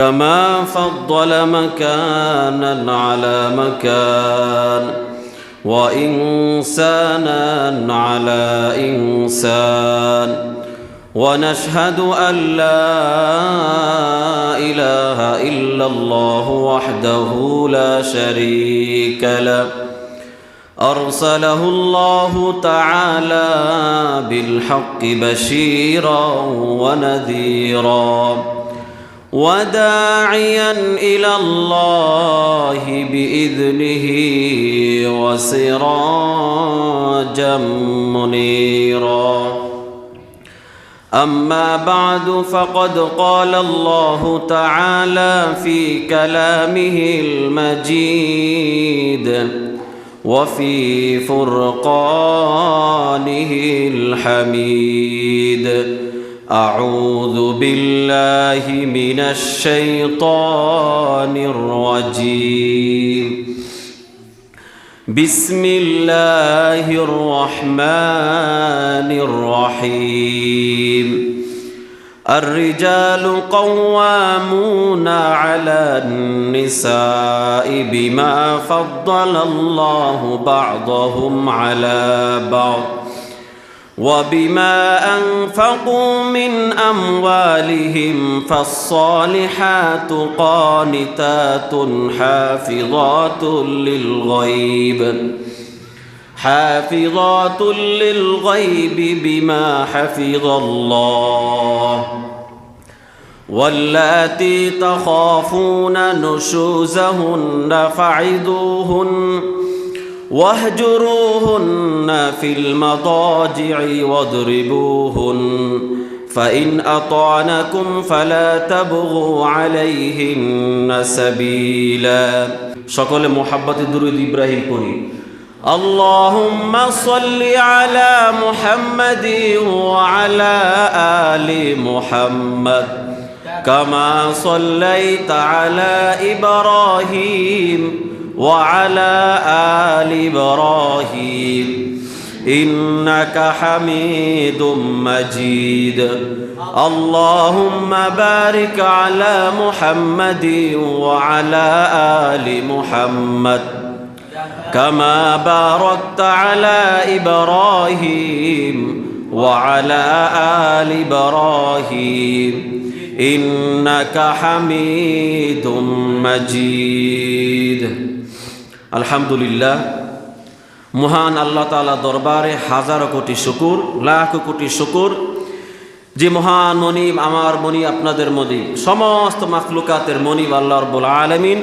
كما فضل مكانا على مكان وإنسانا على إنسان ونشهد أن لا إله إلا الله وحده لا شريك له أرسله الله تعالى بالحق بشيرا ونذيرا وداعيا إلى الله بإذنه وسراجا منيرا أما بعد فقد قال الله تعالى في كلامه المجيد وفي فرقانه الحميد أعوذ بالله من الشيطان الرجيم بسم الله الرحمن الرحيم الرجال قوامون على النساء بما فضل الله بعضهم على بعض وبما أنفقوا من أموالهم فالصالحات قانتات حافظات للغيب بما حفظ الله واللاتي تخافون نشوزهن فعظوهن واهجروهن في المضاجع واضربوهن فإن أطعنكم فلا تبغوا عليهن سبيلا সকলে মুহাব্বতে দুরূদ ইব্রাহিম পড়ি اللهم صل على محمد وعلى آل محمد كما صليت على إبراهيم وعلى آل إبراهيم إنك حميد مجيد اللهم بارك على محمد وعلى آل محمد كما باركت على إبراهيم وعلى آل إبراهيم إنك حميد مجيد আলহামদুলিল্লাহ মহান আল্লাহ তাআলা দরবারে হাজারো কোটি শুকর লাখ কোটি শুকর যে মহান মনিব আমার মনি আপনাদের মনিব সমস্ত মাখলুকাতের মনিব আল্লাহ রাব্বুল আলামিন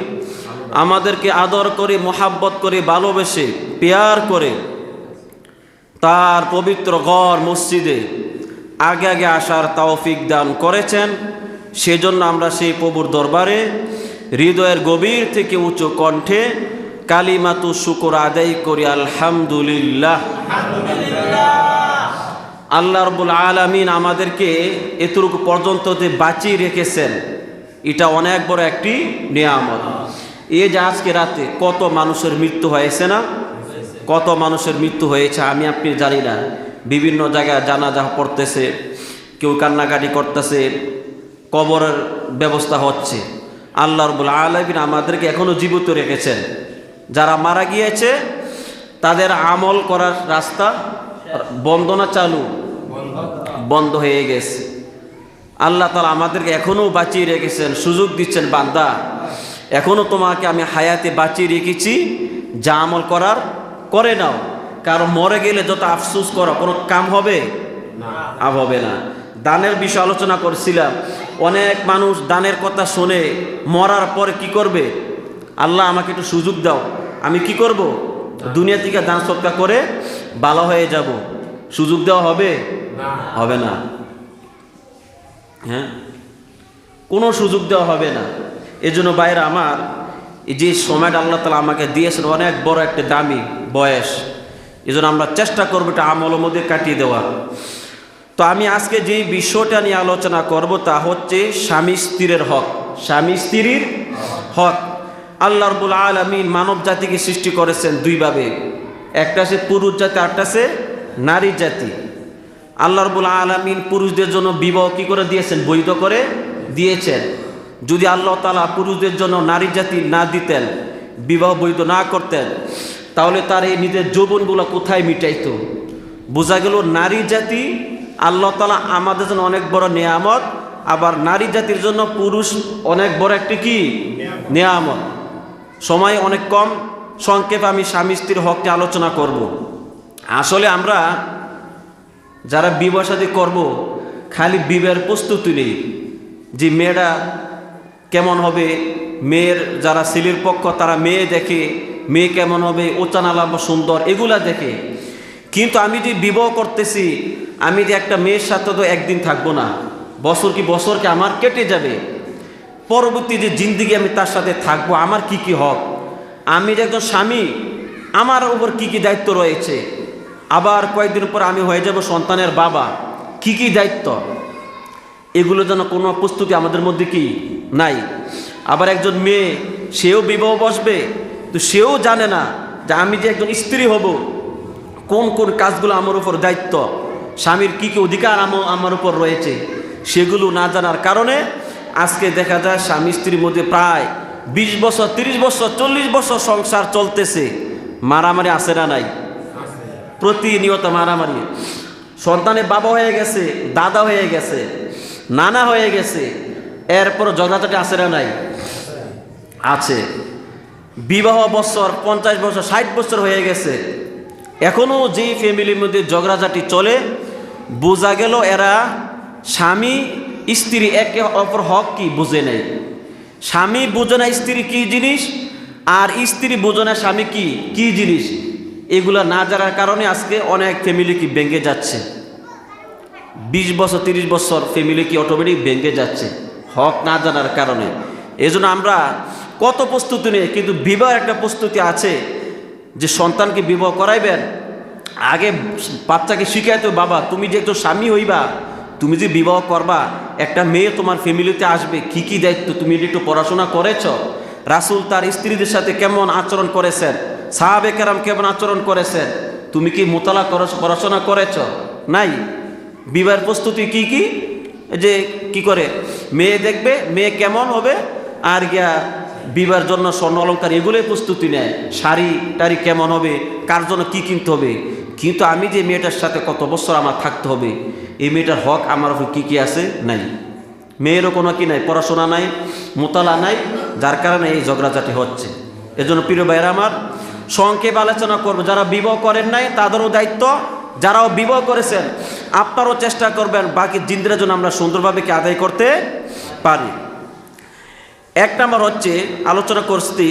আমাদেরকে আদর করে মোহাব্বত করে ভালোবেসে পেয়ার করে তার পবিত্র ঘর মসজিদে আগে আগে আসার তৌফিক দান করেছেন। সেজন্য আমরা সেই প্রভুর দরবারে হৃদয়ের গভীর থেকে উঁচু কণ্ঠে কালিমাতু শুকর আদায় করি আলহামদুলিল্লাহ। আল্লাহ রাব্বুল আলামিন আমাদেরকে এতটুকু পর্যন্ত যে বাঁচিয়ে রেখেছেন এটা অনেক বড় একটি নিয়ামত। এই যে আজকে রাতে কত মানুষের মৃত্যু হয়েছে না, কত মানুষের মৃত্যু হয়েছে আমি আপনি জানি না। বিভিন্ন জায়গায় জানাজা পড়তেছে, কেউ কান্নাকাটি করতেছে, কবরের ব্যবস্থা হচ্ছে। আল্লাহ রাব্বুল আলামিন আমাদেরকে এখনো জীবিত রেখেছেন। যারা মারা গিয়েছে তাদের আমল করার রাস্তা বন্ধ না চালু? বন্ধ হয়ে গেছে। আল্লাহ তাআলা আমাদেরকে এখনো বাঁচিয়ে রেখেছেন, সুযোগ দিচ্ছেন, বান্দা এখনো তোমাকে আমি হায়াতে বাঁচিয়ে রেখেছি, যা আমল করার করে নাও। কারণ মরে গেলে যত আফসোস করা কোনো কাম হবে না, হবে না। দানের বিষয়ে আলোচনা করছিলাম। অনেক মানুষ দানের কথা শুনে মরার পরে কি করবে? আল্লাহ আমাকে একটু সুযোগ দাও, আমি কি করব? দুনিয়া থেকে দান সদকা করে ভালো হয়ে যাব। সুযোগ দেওয়া হবে? হবে না। হ্যাঁ, কোনো সুযোগ দেওয়া হবে না। এজন্য ভাইরা আমার, যে সময়টা আল্লাহ তাআলা আমাকে দিয়েছেন অনেক বড় একটা দামি বয়স, এজন্য আমরা চেষ্টা করবো এটা আমলের মধ্যে কাটিয়ে দেওয়ার। তো আমি আজকে যেই বিষয়টা নিয়ে আলোচনা করব তা হচ্ছে স্বামী স্ত্রীর হক। স্বামী স্ত্রীর হক। আল্লাহ রাব্বুল আলামিন মানব জাতিকে সৃষ্টি করেছেন দুইভাবে, একটা আছে পুরুষ জাতি, আরেকটা আছে নারী জাতি। আল্লাহ রাব্বুল আলামিন পুরুষদের জন্য বিবাহ কি করে দিয়েছেন? বৈধ করে দিয়েছেন। যদি আল্লাহ তাআলা পুরুষদের জন্য নারী জাতি না দিতেন, বিবাহ বৈধ না করতেন, তাহলে তার এই নিজের যৌবনগুলো কোথায় মিটাইতো? বোঝা গেল নারী জাতি আল্লাহ তাআলা আমাদের জন্য অনেক বড় নেয়ামত, আবার নারী জাতির জন্য পুরুষ অনেক বড় একটি কি নেয়ামত। সময় অনেক কম, সংক্ষেপে আমি স্বামী স্ত্রীর হক নিয়ে আলোচনা করব। আসলে আমরা যারা বিবাহ শাদী করব, খালি বিবাহের প্রস্তুতি নেই যে মেয়েরা কেমন হবে, মেয়ের যারা ছেলের পক্ষ তারা মেয়ে দেখে, মেয়ে কেমন হবে, ওচানালা সুন্দর, এগুলা দেখে। কিন্তু আমি যে বিবাহ করতেছি, আমি যে একটা মেয়ের সাথে তো একদিন থাকবো না, বছর কি আমার কেটে যাবে। পরবর্তী যে জিন্দিগি আমি তার সাথে থাকবো, আমার কি কি হক, আমি যে একজন স্বামী আমার উপর কি কি দায়িত্ব রয়েছে, আবার কয়েকদিন পর আমি হয়ে যাব সন্তানের বাবা, কি কি দায়িত্ব, এগুলো যেন কোনো প্রস্তুতি আমাদের মধ্যে কি নাই। আবার একজন মেয়ে, সেও বিবাহ বসবে, তো সেও জানে না যে আমি যে একজন স্ত্রী হব, কোন কোন কাজগুলো আমার উপর দায়িত্ব, স্বামীর কি কি অধিকার আমার উপর রয়েছে, সেগুলো না জানার কারণে আজকে দেখা যায় স্বামী স্ত্রীর মধ্যে প্রায় 20 বছর 30 বছর 40 বছর সংসার চলতেছে, মারামারি আছে না নাই? প্রতিনিয়ত মারামারি। সন্তানের বাবা হয়ে গেছে, দাদা হয়ে গেছে, নানা হয়ে গেছে, এরপর ঝগড়াঝাটি আছে না নাই? আছে। বিবাহ বছর 50 বছর 60 বছর হয়ে গেছে, এখনও যেই ফ্যামিলির মধ্যে ঝগড়াঝাটি চলে, বোঝা গেল এরা স্বামী স্ত্রী একে অপর হক কি বুঝে নেই। স্বামী বোঝে না স্ত্রী কি জিনিস, আর স্ত্রী বোঝে না স্বামী কি কি জিনিস। এগুলা না জানার কারণে আজকে অনেক ফ্যামিলি কি ভেঙে যাচ্ছে। 20 বছর 30 বছর ফ্যামিলি কি অটোমেটিক ভেঙে যাচ্ছে, হক না জানার কারণে। এজন্য আমরা কত প্রস্তুতি নেই, কিন্তু বিবাহ একটা প্রস্তুতি আছে যে সন্তানকে বিবাহ করাইবেন, আগে বাচ্চাকে শিখাইতো, বাবা তুমি যে একটু স্বামী হইবা, তুমি যে বিবাহ করবা, একটা মেয়ে তোমার ফ্যামিলিতে আসবে, কি কি দায়িত্ব, তুমি একটু পড়াশোনা করেছ? রাসূল তার স্ত্রীদের সাথে কেমন আচরণ করেছেন, সাহাবে কেরাম কেমন আচরণ করেছেন, তুমি কি মোতালা পড়াশোনা করেছ? নাই। বিবাহের প্রস্তুতি কি কি, যে কি করে মেয়ে দেখবে, মেয়ে কেমন হবে, আর গিয়া বিবাহের জন্য স্বর্ণ অলঙ্কার এগুলোই প্রস্তুতি নেয়, শাড়ি টাড়ি কেমন হবে, কার জন্য কি কিনতে হবে। কিন্তু আমি যে মেয়েটার সাথে কত বছর আমার থাকতে হবে, এই মেয়েটার হক আমার উপর কী কী আছে নাই। মেয়েরও কোনো কি নাই, পড়াশোনা নাই, মোতালা নাই, যার কারণে এই ঝগড়াঝাটি হচ্ছে। এজন্য প্রিয় ভাইয়েরা আমার, সংক্ষেপ আলোচনা করবো, যারা বিবাহ করেন নাই তাদেরও দায়িত্ব, যারাও বিবাহ করেছেন আপনারাও চেষ্টা করবেন বাকি জিন্দির জন্য আমরা সুন্দরভাবে কি আদায় করতে পারি। এক নম্বর হচ্ছে আলোচনা করছি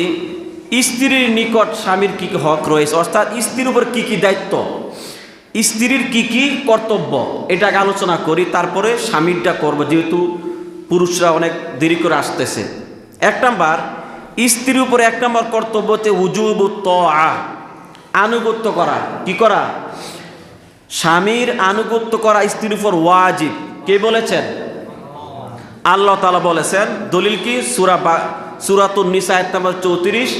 স্ত্রীর নিকট স্বামীর কি কি হক রয়েছে, অর্থাৎ স্ত্রীর উপর কি কি দায়িত্ব, স্ত্রীর কি কি কর্তব্য, এটাকে আলোচনা করি, তারপরে স্বামীরটা করব, যেহেতু পুরুষরা অনেক দেরি করে আসতেছে। এক নম্বর, স্ত্রীর উপরে এক নম্বর কর্তব্য হচ্ছে উজুবুত তাআ, আনুগত্য করা। কি করা? স্বামীর আনুগত্য করা স্ত্রীর উপর ওয়াজিব। কে বলেছেন? আল্লাহ তাআলা বলেছেন। দলিল কি? সূরাতুন নিসা আয়াত নম্বর 34,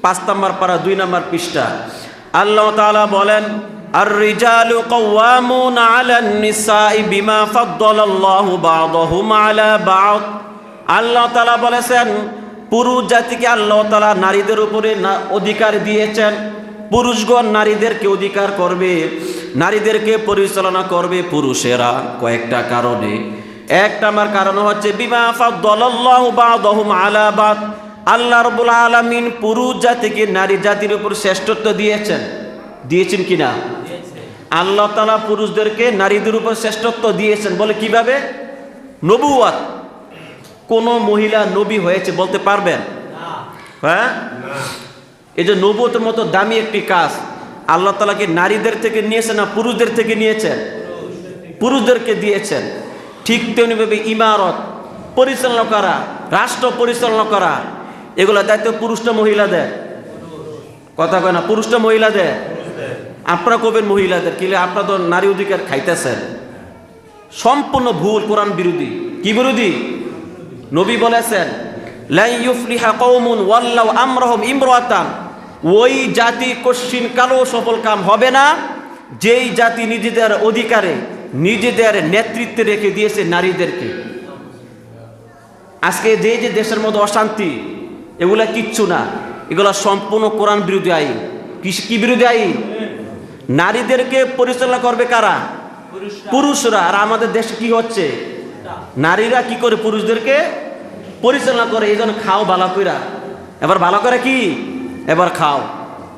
5 নম্বর পারা 2 নম্বর পৃষ্ঠা। আল্লাহ তাআলা বলেন, আর-রিজালু কাওয়ামুনা আলান নিসাই বিমা ফাদ্দালাল্লাহু বা'দাহুম আলা বা'দ। আল্লাহ তাআলা বলেছেন, পুরুষ জাতিকে আল্লাহ তাআলা নারীদের উপরে অধিকার দিয়েছেন। পুরুষগণ নারীদেরকে অধিকার করবে, নারীদেরকে পরিচালনা করবে পুরুষেরা কয়েকটা কারণে। এক নম্বর কারণ হচ্ছে বিমা ফাদ্দালাল্লাহু বা'দাহুম আলা বা'দ, আল্লাহ রাব্বুল আলামিন পুরুষ জাতিকে নারী জাতির উপর শ্রেষ্ঠত্ব দিয়েছেন। দিয়েছেন কিনা? আল্লাহ তাআলা পুরুষদেরকে নারীদের উপর শ্রেষ্ঠত্ব দিয়েছেন। বলে কিভাবে? নবুয়ত। কোন মহিলা নবী হয়েছে বলতে পারবেন? হ্যাঁ, এই যে নবুয়তের মতো দামি একটি কাজ আল্লাহ তাআলা কি নারীদের থেকে নিয়েছেন না পুরুষদের থেকে নিয়েছেন? পুরুষদেরকে দিয়েছেন। ঠিক তেমনিভাবে ইমারত পরিচালনা করা, রাষ্ট্র পরিচালনা করা, এগুলো দায়িত্ব পুরুষটা মহিলাদের? কথা কয় না, পুরুষটা মহিলাদের? আপনারা কবেন মহিলাদের, কি আপনারা তো নারী অধিকার খাইতেছেন। সম্পূর্ণ ভুল, কোরআন বিরোধী। কি বিরোধী? নবী বলেছেন, লা ইউফলিহা কওমুন ওয়াল্লাউ আমরাহুম ইমরাতান, ওই জাতি কশিন কালো সফল কাম হবে না যেই জাতি নিজেদের অধিকারে নিজেদের নেতৃত্বে রেখে দিয়েছে নারীদেরকে। আজকে যে যে দেশের মধ্যে অশান্তি, এগুলা কিচ্ছু না, এগুলা সম্পূর্ণ কোরআন বিরোধী আইন। কি বিরোধী আইন? নারীদেরকে পরিচালনা করবে কারা? পুরুষরা। আর আমাদের দেশে কি হচ্ছে? নারীরা কি করে পুরুষদেরকে পরিচালনা করে। এই জন্য খাও ভালো কইরা, এবার ভালো করে কি এবার খাও।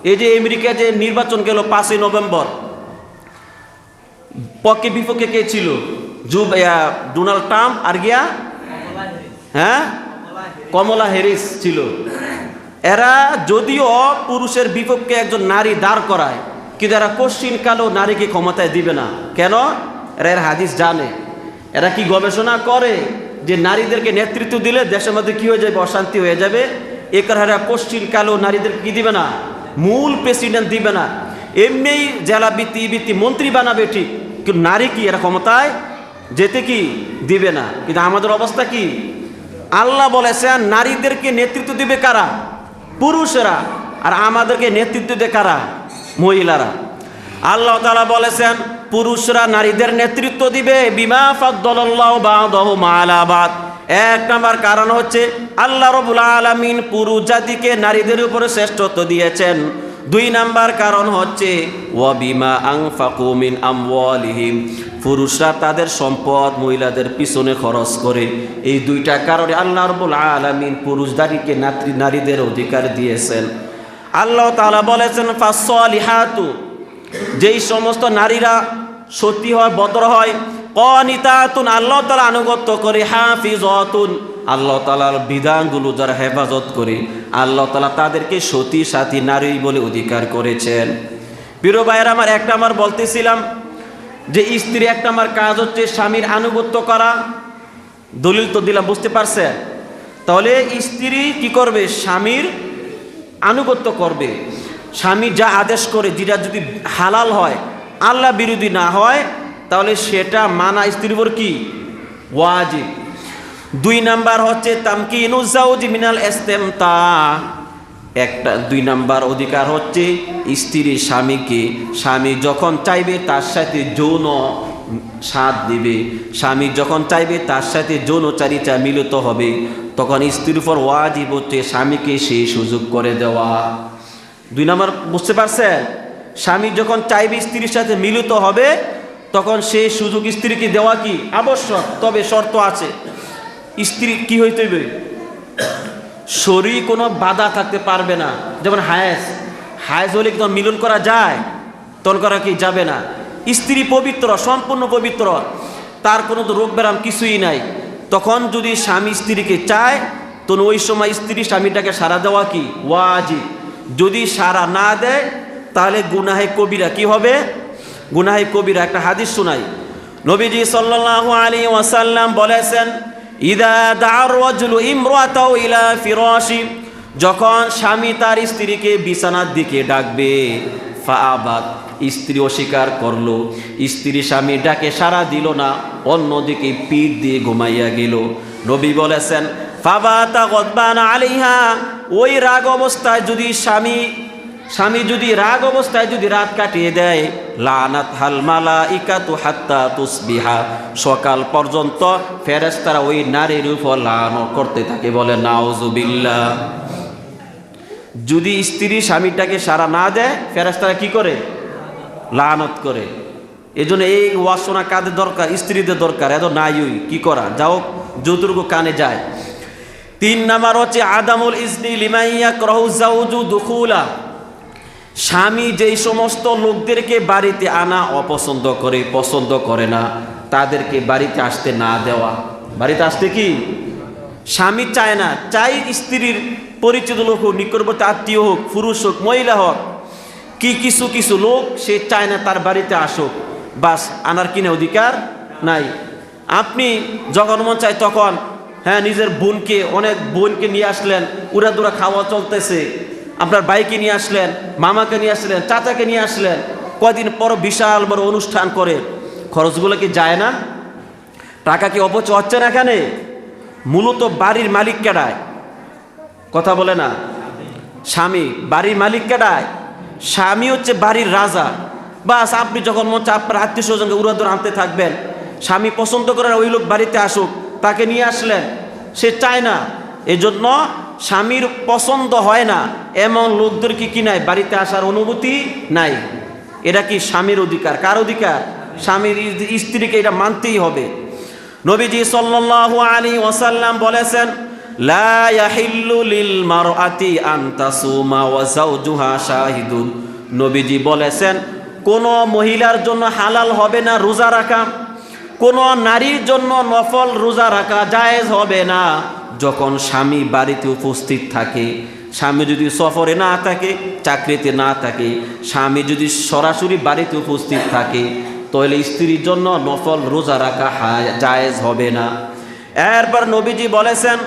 এই যে আমেরিকা যে নির্বাচন গেল 5ই নভেম্বর, পক্ষে বিপক্ষে কে ছিল? ডোনাল্ড ট্রাম্প আর গিয়া কমলা হ্যারিস ছিল। এরা যদিও পুরুষের বিপক্ষে একজন নারী দাঁড় করায়, কিন্তু এরা কোশ্চিন কালেও নারীকে ক্ষমতায় দিবে না। কেন? এর হাদিস জানে। এরা কি গবেষণা করে যে নারীদেরকে নেতৃত্ব দিলে দেশের মধ্যে কি হয়ে যাবে? অশান্তি হয়ে যাবে। এ কারণে এরা কোশ্চিন কালেও নারীদের কি দিবে না? মূল প্রেসিডেন্ট দিবে না। এমনি জেলা ভিত্তি মন্ত্রী বানাবে ঠিক, কিন্তু নারী কি এরা ক্ষমতায় যেতে কি দিবে না। কিন্তু আমাদের অবস্থা কি? আল্লাহ বলেছেন নারীদেরকে নেতৃত্ব দিবে কারা? পুরুষেরা। আর আমাদেরকে নেতৃত্ব দেবে কারা? মহিলারা। আল্লাহ তাআলা বলেছেন পুরুষরা নারীদের নেতৃত্ব দিবে বিমা ফাদ্দালাল্লাহু বা'দাহুম আলা বা'দ। এক নাম্বার কারণ হচ্ছে আল্লাহ রাব্বুল আলামিন পুরুষ জাতিকে নারীদের উপরে শ্রেষ্ঠত্ব দিয়েছেন। 2 নাম্বার কারণ হচ্ছে ওয়া বিমা আনফাকু মিন আমওয়ালিহিম, পুরুষরা তাদের সম্পদ মহিলাদের পিছনে খরচ করে। এই 2টা কারণে আল্লাহ রাব্বুল আলামিন পুরুষ জাতিকে নারীদের অধিকার দিয়েছেন। আল্লাহ তাআলা বলেছেন ফাসসালিহাতু, যেই সমস্ত নারীরা সতী হয়, বদর হয়, কানিতাতুন, আল্লাহ তাআলা আনুগত্য করে, হাফিজাতুন, আল্লাহ তাআলার বিধানগুলো যারা হেফাজত করে, আল্লাহ তাআলা তাদেরকে সতী সাথী নারী বলে অধিকার করেছেন। প্রিয় ভাইয়েরা আমার, আমার বলতেছিলাম যে স্ত্রী আমার কাজ হচ্ছে স্বামীর আনুগত্য করা। দলিল তো দিলাম, বুঝতে পারছেন? তাহলে স্ত্রী কি করবে? স্বামীর আনুগত্য করবে। স্বামী যা আদেশ করে, যেটা যদি হালাল হয়, আল্লাহ বিরোধী না হয়, তাহলে সেটা মানা স্ত্রীর উপর কি ওয়াজিব। 2 নাম্বার হচ্ছে তামকিনুজ জাওজি মিনাল ইসতিমতা। 2 নাম্বার অধিকার হচ্ছে স্ত্রী স্বামীকে, স্বামী যখন চাইবে তার সাথে যৌন সাথ দিবে, স্বামী যখন চাইবে তার সাথে যৌনচারিতা মিলিত হবে, তখন স্ত্রীর উপর ওয়াজিব হচ্ছে স্বামীকে সেই সুযোগ করে দেওয়া। 2 নাম্বার বুঝতে পারছেন? স্বামী যখন চাইবে স্ত্রীর সাথে মিলিত হবে, তখন সেই সুযোগ স্ত্রীকে দেওয়া কি আবশ্যক। তবে শর্ত আছে, স্ত্রী কি হইতে হবে? শরীর কোনো বাধা থাকতে পারবে না। যেমন হায়েজ হলে কি তখন মিলন করা যায়? তখন করা কি যাবে না। স্ত্রী পবিত্র, সম্পূর্ণ পবিত্র, তার কোনো তো রোগ ব্যারাম কিছুই নাই। তখন যদি স্বামী স্ত্রীকে চায়, তখন ওই সময় স্ত্রী স্বামীটাকে সাড়া দেওয়া কি ওয়াজিব। যদি সাড়া না দেয়, তাহলে গুনাহে কবিরা কি হবে? গুনাহে কবিরা। একটা হাদিস শোনাই। নবীজি সাল্লাল্লাহু আলাইহি ওয়াসাল্লাম বলেছেন, ইদা দা'আর রাজুলু ইমরাতাহু ইলা ফিরাশি, যখন স্বামী তার স্ত্রীকে বিছানার দিকে ডাকবে, ফাআবাত, স্ত্রী অস্বীকার করলো, স্ত্রী স্বামী ডাকে সাড়া দিল না, অন্যদিকে পিঠ দিয়ে ঘুমাইয়া গেল। নবী বলেছেন ফাবাতা গদবানা আলাইহা, ওই রাগ অবস্থায় যদি স্বামী যদি রাগ অবস্থায় যদি রাত কাটিয়ে দেয়, লানাত হাল মালাইকাতু হাত্তা তুসবিহা, সকাল পর্যন্ত ফেরেশতারা ওই নারীর উপর লানত করতে থাকে। বলে নাউজুবিল্লাহ। যদি স্ত্রী স্বামীটাকে সাড়া না দেয়, ফেরেশতারা কি করে? লানত করে। এজন্য এই ওয়াসনা কাদের দরকার? স্ত্রীদের দরকার। এত নাই ওই কি করা, যাও যতটুকু কানে যায়। 3 নাম্বার হচ্ছে আদামুল ইজনি লিমান ইয়াকরাহু যাওজু দুখুলা, স্বামী যেই সমস্ত লোকদেরকে বাড়িতে আনা অপছন্দ করে, পছন্দ করে না, তাদেরকে বাড়িতে আসতে না দেওয়া। বাড়িতে আসতে কি স্বামী চায় না, চাই স্ত্রীর পরিচিত লোক হোক, নিকটবর্তী আত্মীয় হোক, পুরুষ হোক, মহিলা হোক, কিছু লোক সে চায় না তার বাড়িতে আসুক, বাস আনার কিনে অধিকার নাই। আপনি যখন মন চায় তখন নিজের বোনকে, অনেক বোনকে নিয়ে আসলেন, উড়াদুরা খাওয়া চলতেছে, আপনার বাইকে নিয়ে আসলেন, মামাকে নিয়ে আসলেন, চাচাকে নিয়ে আসলেন, কয়দিন পর বিশাল বড় অনুষ্ঠান করে, খরচগুলো কি যায় না? টাকা কি অপচয় হচ্ছে না? এখানে মূলত বাড়ির মালিক কেডায়? কথা বলে না। স্বামী। বাড়ির মালিক কেডায়? স্বামী হচ্ছে বাড়ির রাজা। বাস আপনি যখন মন চায় আপনার আত্মীয় স্বজনকে উড়াদুরা আনতে থাকবেন, স্বামী পছন্দ করেন ওই লোক বাড়িতে আসুক, তাকে নিয়ে আসলেন, সে চায় না, এজন্য স্বামীর পছন্দ হয় না এমন লোকদেরকে কি নাই, বাড়িতে আসার অনুমতি নাই। এটা কি স্বামীর অধিকার? কার অধিকার? স্বামীর স্ত্রীকে এটা মানতেই হবে। নবীজি সাল্লাল্লাহু আলাইহি ওয়াসাল্লাম বলেছেন, লা ইয়াহিল্লু লিল মারআতি আন তাসুমা ওয়া যাওজুহা শাহিদুন। নবীজি বলেছেন, কোন মহিলার জন্য হালাল হবে না রোজা রাখা, কোন নারীর জন্য নফল রোজা রাখা জায়েজ হবে না যখন স্বামী বাড়িতে উপস্থিত থাকে। স্বামী যদি সফরে না থাকে, চাকরিতে না থাকে, স্বামী যদি সরাসরি বাড়িতে উপস্থিত থাকে, তাহলে স্ত্রীর জন্য নফল রোজা রাখা জায়েজ হবে না। এরপর নবীজি বলেছেন,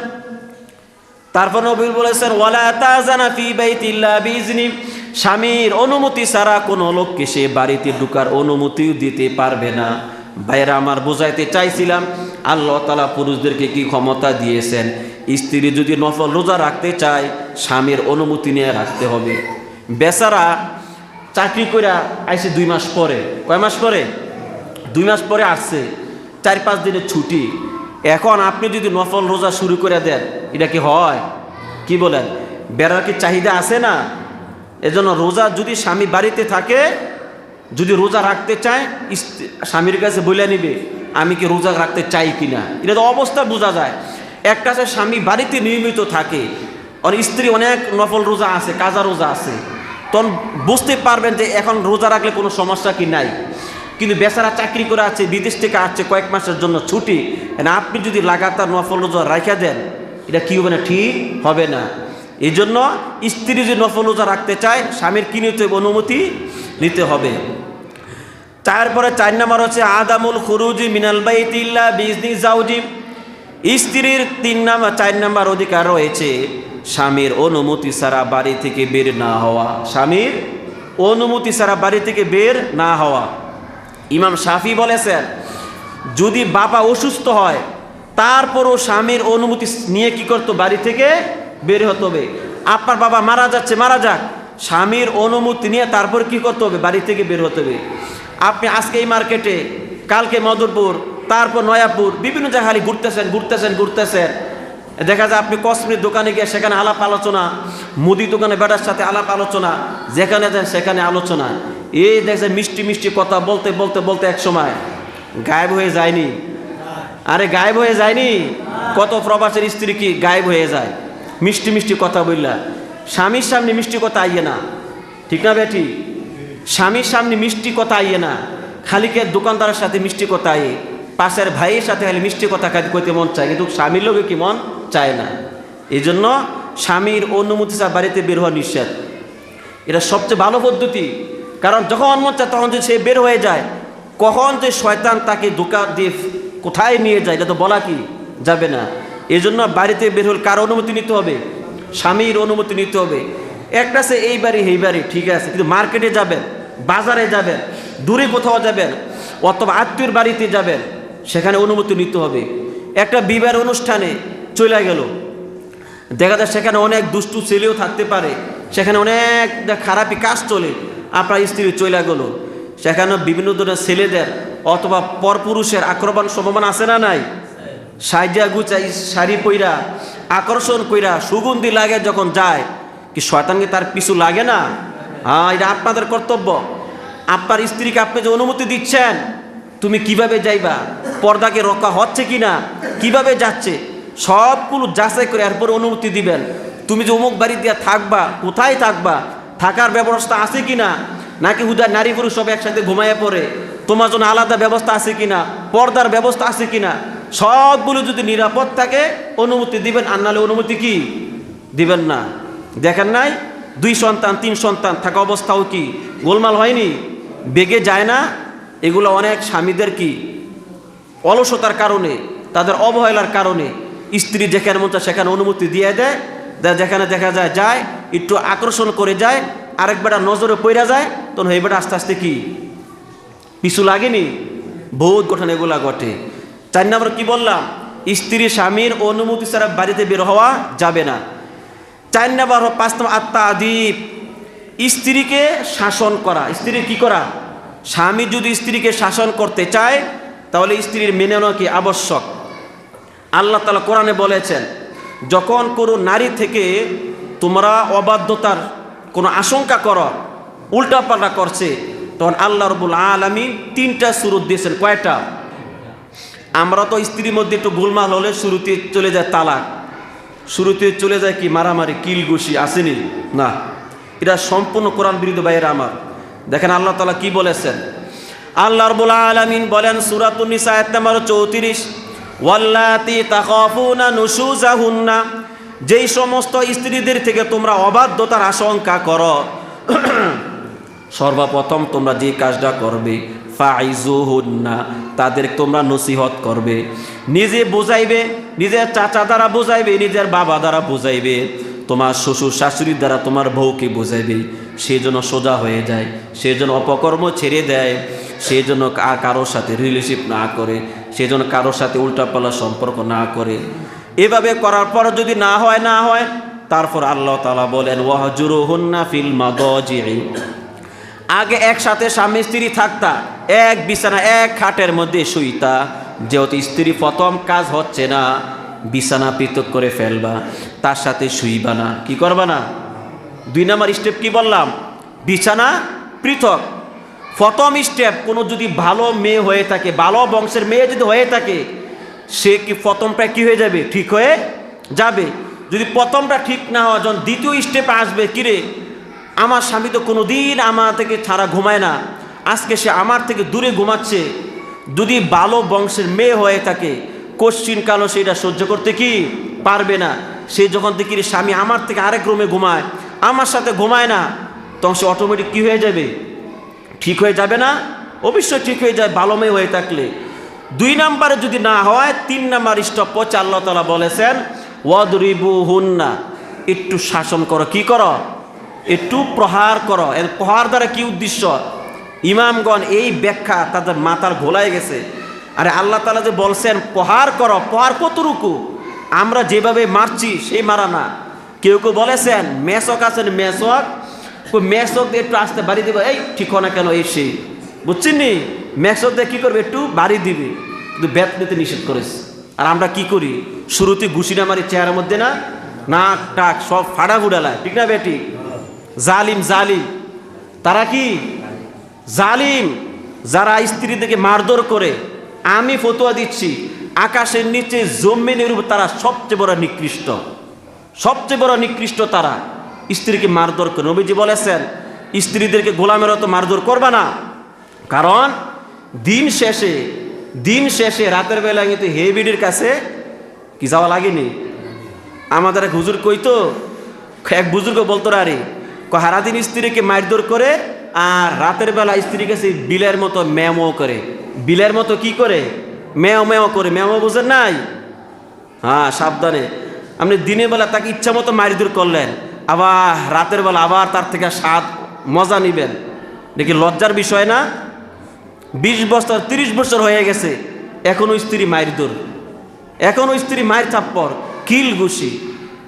তারপর নবী বলেছেন, ওয়ালা তাজানা ফি বাইতিল্লাহ বিইজনি। স্বামীর অনুমতি ছাড়া কোনো লোককে সে বাড়িতে ঢোকার অনুমতিও দিতে পারবে না। ভাইরা আমার, বোঝাইতে চাইছিলাম আল্লাহ তাআলা পুরুষদেরকে কি ক্ষমতা দিয়েছেন, স্ত্রী যদি নফল রোজা রাখতে চায় স্বামীর অনুমতি নিয়ে রাখতে হবে। বেচারা চাকরি করে আইসে 2 মাস পরে, কয় মাস পরে? 2 মাস পরে আসছে, 4-5 দিনের ছুটি। এখন আপনি যদি নফল রোজা শুরু করে দেন, এটা কি হয়? কি বলেন? বেড়ার কি চাহিদা আছে না? এজন্য রোজা যদি স্বামী বাড়িতে থাকে, যদি রোজা রাখতে চায়, স্বামীর কাছে বলে নিবে আমি কি রোজা রাখতে চাই কিনা। এটা তো অবস্থা বোঝা যায়। একটা আছে স্বামী বাড়িতে নিয়মিত থাকে, আর স্ত্রী অনেক নফল রোজা আছে, কাজা রোজা আছে, তখন বুঝতে পারবেন যে এখন রোজা রাখলে কোনো সমস্যা কি নাই। কিন্তু বেচারা চাকরি করে আছে, বিদেশ থেকে আসছে কয়েক মাসের জন্য ছুটি, আপনি যদি লাগাতার নফল রোজা রাখা দেন, এটা কি হবে না? ঠিক হবে না। এই জন্য স্ত্রী যদি নফল রোজা রাখতে চায়, স্বামীর কি নিতে হবে? অনুমতি নিতে হবে। তারপরে 4 নম্বর হচ্ছে আদামুল খুরুজি মিনাল বাইতি ইল্লা বিইজনি যাওজি। স্ত্রীর 4 নম্বর অধিকার রয়েছে স্বামীর অনুমতি ছাড়া বাড়ি থেকে বের না হওয়া। স্বামীর অনুমতি ছাড়া বাড়ি থেকে বের না হওয়া। ইমাম শাফি বলেছেন, যদি বাবা অসুস্থ হয় তারপরও স্বামীর অনুমতি নিয়ে কি করতো? বাড়ি থেকে বের হতে হবে। আপনার বাবা মারা যাচ্ছে, মারা যাক, স্বামীর অনুমতি নিয়ে তারপর কি করতে হবে? বাড়ি থেকে বের হতে হবে। আপনি আজকে এই মার্কেটে, কালকে মদরপুর, তারপর নয়াপুর, বিভিন্ন জায়গায় খালি ঘুরতেছেন। দেখা যায় আপনি কসমেটিক দোকানে গিয়ে সেখানে আলাপ আলোচনা, মুদি দোকানে বেটার সাথে আলাপ আলোচনা, যেখানে যান সেখানে আলোচনা। এই দেখছেন মিষ্টি কথা বলতে এক সময় গায়েব হয়ে যায়নি? আরে গায়েব হয়ে যায়নি? কত প্রবাসের স্ত্রী কি গায়েব হয়ে যায় মিষ্টি কথা বললা। স্বামীর সামনে মিষ্টি কথা আইয়ে না, ঠিক না বেটি? স্বামীর সামনে মিষ্টি কথা আইয়ে না, খালিকে দোকানদারের সাথে মিষ্টি কথা আইয়ে, পাশের ভাইয়ের সাথে খালি মিষ্টি কথা কইতে মন চায়, কিন্তু স্বামীর লোকে কি মন চায় না। এই জন্য স্বামীর অনুমতি ছাড়া বাড়িতে বের হওয়া নিষেধ। এটা সবচেয়ে ভালো পদ্ধতি। কারণ যখন মন চায় তখন যদি সে বের হয়ে যায়, কখন যে শয়তান তাকে ধোঁকা দিয়ে কোথায় নিয়ে যায় এটা তো বলা কি যাবে না। এই জন্য বাড়িতে বের হলে কার অনুমতি নিতে হবে? স্বামীর অনুমতি নিতে হবে। একটা সে এই বাড়ি ঠিক আছে, কিন্তু মার্কেটে যাবেন, বাজারে যাবেন, দূরে কোথাও যাবেন, অথবা আত্মীয়র বাড়িতে যাবেন, সেখানে অনুমতি নিতে হবে। একটা বিবাহের অনুষ্ঠানে চলে গেল, দেখা যায় সেখানে অনেক দুষ্টু ছেলেও থাকতে পারে, সেখানে অনেক খারাপই কাজ চলে, আপনার স্ত্রী চলে গেল, সেখানে বিভিন্ন ধরনের ছেলেদের অথবা পরপুরুষের আক্রমণ সম্ভাবনা আছে না নাই? সাইজা গুচাই শাড়ি পইরা আকর্ষণ কইরা সুগন্ধি লাগে যখন যায়, কি শয়তানকে তার পিছু লাগে না? হ্যাঁ, এটা আপনাদের কর্তব্য। আপনার স্ত্রীকে আপনি যে অনুমতি দিচ্ছেন, তুমি কিভাবে যাইবা, পর্দাকে রক্ষা হচ্ছে কিনা, কিভাবে যাচ্ছে, সবগুলো যাচাই করে এরপরে অনুমতি দিবেন। তুমি যে অমুক বাড়ি দিয়ে থাকবা, কোথায় থাকবা, থাকার ব্যবস্থা আছে কিনা, নাকি হুদা নারী পুরুষ সব একসাথে ঘুমাইয়া পড়ে, তোমার জন্য আলাদা ব্যবস্থা আছে কিনা, পর্দার ব্যবস্থা আছে কিনা, সবগুলো যদি নিরাপদ থাকে অনুমতি দিবেন, আর নাহলে অনুমতি কি দিবেন না। দেখেন নাই 2 সন্তান 3 সন্তান থাকা অবস্থাও কি গোলমাল হয়নি, বেগে যায় না? এগুলো অনেক স্বামীদের কি অলসতার কারণে, তাদের অবহেলার কারণে স্ত্রী যেখানে মন চায় সেখানে অনুমতি দিয়ে দেয়, যেখানে দেখা যায় একটু আকর্ষণ করে যায়, আরেক বেটা নজরে পড়া যায়, তখন এই বেটা আস্তে আস্তে কি পিছু লাগেনি? বহুত ঘটনা এগুলা ঘটে। 4 নম্বর কি বললাম? স্ত্রী স্বামীর অনুমতি ছাড়া বাড়িতে বের হওয়া যাবে না। 4 নম্বর 5 নম্বর আত্মাদীপ, স্ত্রীকে শাসন করা। স্ত্রীর কি করা? স্বামী যদি স্ত্রীকে শাসন করতে চায় তাহলে স্ত্রীর মেনে নেওয়া কি আবশ্যক। আল্লাহ তাআলা কোরআনে বলেছেন, যখন কোনো নারী থেকে তোমরা অবাধ্যতার কোনো আশঙ্কা করো, উল্টাপাল্টা করছে, তখন আল্লাহ রাব্বুল আলামিন 3টা সূরা দিয়েছেন। কয়টা? আমরা তো স্ত্রীর মধ্যে একটু গোলমাল হলে শুরুতে চলে যায় তালাক, শুরুতে চলে যায় কি মারামারি, কিলঘুষি, আসেনি না? এটা সম্পূর্ণ কোরআন বিরুদ্ধ বাইরে আমার। দেখেন আল্লাহ তাআলা কি বলেছেন। আল্লাহ রাব্বুল আলামিন বলেন সূরাতুন নিসা আয়াত নম্বর 34, ওয়াল্লাতি তাখাফুনা নুশুজাহুন্না, যেই সমস্ত স্ত্রীদের থেকে তোমরা অবাধ্যতার আশঙ্কা করো, সর্বপ্রথম তোমরা যে কাজটা করবে, ফাইজুহুন্না, তাদের তোমরা নসিহত করবে, নিজে বোঝাইবে, নিজের চাচা দ্বারা বোঝাইবে, নিজের বাবা দ্বারা বোঝাইবে, তোমার শ্বশুর শাশুড়ির দ্বারা তোমার বউকে বোঝাইবে, সে যেন সোজা হয়ে যায়, সে যেন অপকর্ম ছেড়ে দেয়, সে যেন কারোর সাথে রিলেশনশিপ না করে, সে যেন কারোর সাথে উল্টাপাল্টা সম্পর্ক না করে। এভাবে করার পর যদি না হয়, তারপর আল্লাহ তাআলা বলেন ওয়াহজুরুহুন্না ফিল মাদাজি'i, আগে একসাথে স্বামী স্ত্রী থাকতা, এক বিছানা এক খাটের মধ্যে শুইতা, যেহেতু স্ত্রী প্রথম কাজ হচ্ছে না, বিছানা পৃথক করে ফেলবা, তার সাথে শুইবা না। কি করবা না? 2 নম্বর স্টেপ কি বললাম? বিছানা পৃথক। প্রথম স্টেপ, কোনো যদি ভালো মেয়ে হয়ে থাকে, ভালো বংশের মেয়ে যদি হয়ে থাকে, সে কি প্রথমটা কি হয়ে যাবে? ঠিক হয়ে যাবে। যদি প্রথমটা ঠিক না হয়, যখন দ্বিতীয় স্টেপে আসবে, কিরে আমার স্বামী তো কোনো দিন আমার থেকে ছাড়া ঘুমায় না, আজকে সে আমার থেকে দূরে ঘুমাচ্ছে, যদি ভালো বংশের মেয়ে হয়ে থাকে, কোশ্চিন কালো সেটা সহ্য করতে কি পারবে না। সে যখন দেখি স্বামী আমার থেকে আরেক রুমে ঘুমায়, আমার সাথে ঘুমায় না, তখন সে অটোমেটিক কী হয়ে যাবে? ঠিক হয়ে যাবে না? অবশ্যই ঠিক হয়ে যায় ভালো মেয়ে হয়ে থাকলে। 2 নম্বরে যদি না হয়, 3 নম্বর স্টপ হচ্ছে আল্লাহ তাআলা বলেছেন ওয়াদরিবুহুন্না, একটু শাসন করো। কি করো? একটু প্রহার করো। এর প্রহার দ্বারা কি উদ্দেশ্য? ইমামগণ এই ব্যাখ্যা তাদের মাথার ঘোলায় গেছে। আরে আল্লাহ তাআলা যে বলছেন প্রহার করো, প্রহার কতটুকু? আমরা যেভাবে মারছি সেই মারা না। কেউ কেউ বলেছেন মেসক আছেন, মেসক দিয়ে একটু আসতে বাড়ি দেবে, এই ঠিক না কেন, এই সেই, বুঝছেন নি? মেসক দিয়ে কী করবে? একটু বাড়ি দিবে, কিন্তু বেত নিতে নিষেধ করেছে। আর আমরা কি করি? শুরুতে ঘুষিনা মারি চেহারার মধ্যে, না নাক টাক সব ফাড়া ফুডালায়, ঠিক না বেটি? জালিম তারা কি জালিম? যারা স্ত্রীদেরকে মারধর করে, আমি ফতোয়া দিচ্ছি আকাশের নিচে জমিনের উপর তারা সবচেয়ে বড় নিকৃষ্ট তারা স্ত্রীকে মারধর করে। নবীজি বলেছেন স্ত্রীদেরকে গোলামের মতো মারধর করবা না, কারণ দিন শেষে রাতের বেলা কিন্তু হেবিডির কাছে কি যাওয়া লাগেনি। আমাদের এক হুজুর কইতো, এক বুজুর্গ বলতো, আরে সারাদিন স্ত্রীকে মারধর করে আর রাতের বেলা স্ত্রীর কাছে বিলের মতো ম্যাও করে। বিলের মতো কি করে? ম্যাও করে। ম্যাও বুঝেন নাই? হ্যাঁ, সাবধানে। আপনি দিনের বেলা তাকে ইচ্ছা মতো মারধর করলেন, আবার রাতের বেলা আবার তার থেকে স্বাদ মজা নিবেন, দেখি লজ্জার বিষয় না? 20 বছর 30 বছর হয়ে গেছে, এখনো স্ত্রী মারধর, এখনো স্ত্রী মায়ের চাপ্পর, কিল ঘুষি।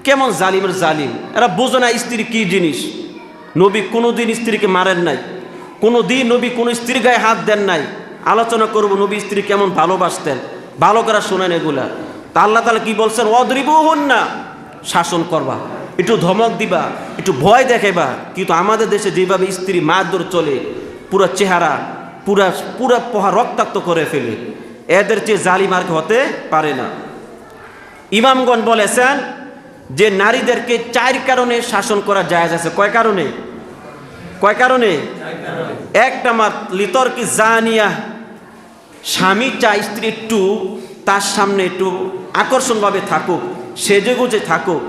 কেমন জালিমের জালিম এরা! বোঝে না স্ত্রী কি জিনিস। নবী কোনোদিন স্ত্রীকে মারেন নাই, কোনোদিন নবী কোনো স্ত্রীর গায়ে হাত দেন নাই। আলোচনা করব নবী স্ত্রী কেমন ভালোবাসতেন, ভালো করে শোনেন এগুলা। তা আল্লাহ তাআলা কি বলছেন? ওয়াদরিবুহুন্না, শাসন করবা, একটু ধমক দিবা, একটু ভয় দেখাইবা। কিন্তু আমাদের দেশে যেভাবে স্ত্রী মারধর চলে, পুরো চেহারা পুরা পোহা রক্তাক্ত করে ফেলে, এদের চেয়ে জালিম আর হতে পারে না। ইমামগণ বলেছেন যে নারীদেরকে 4 কারণে শাসন করা জায়েজ আছে। কয় কারণে? 1 নাম্বার লিতরকি জানিয়া, স্বামী চায় স্ত্রী একটু তার সামনে একটু আকর্ষণভাবে থাকুক, সেজেগুজে থাকুক,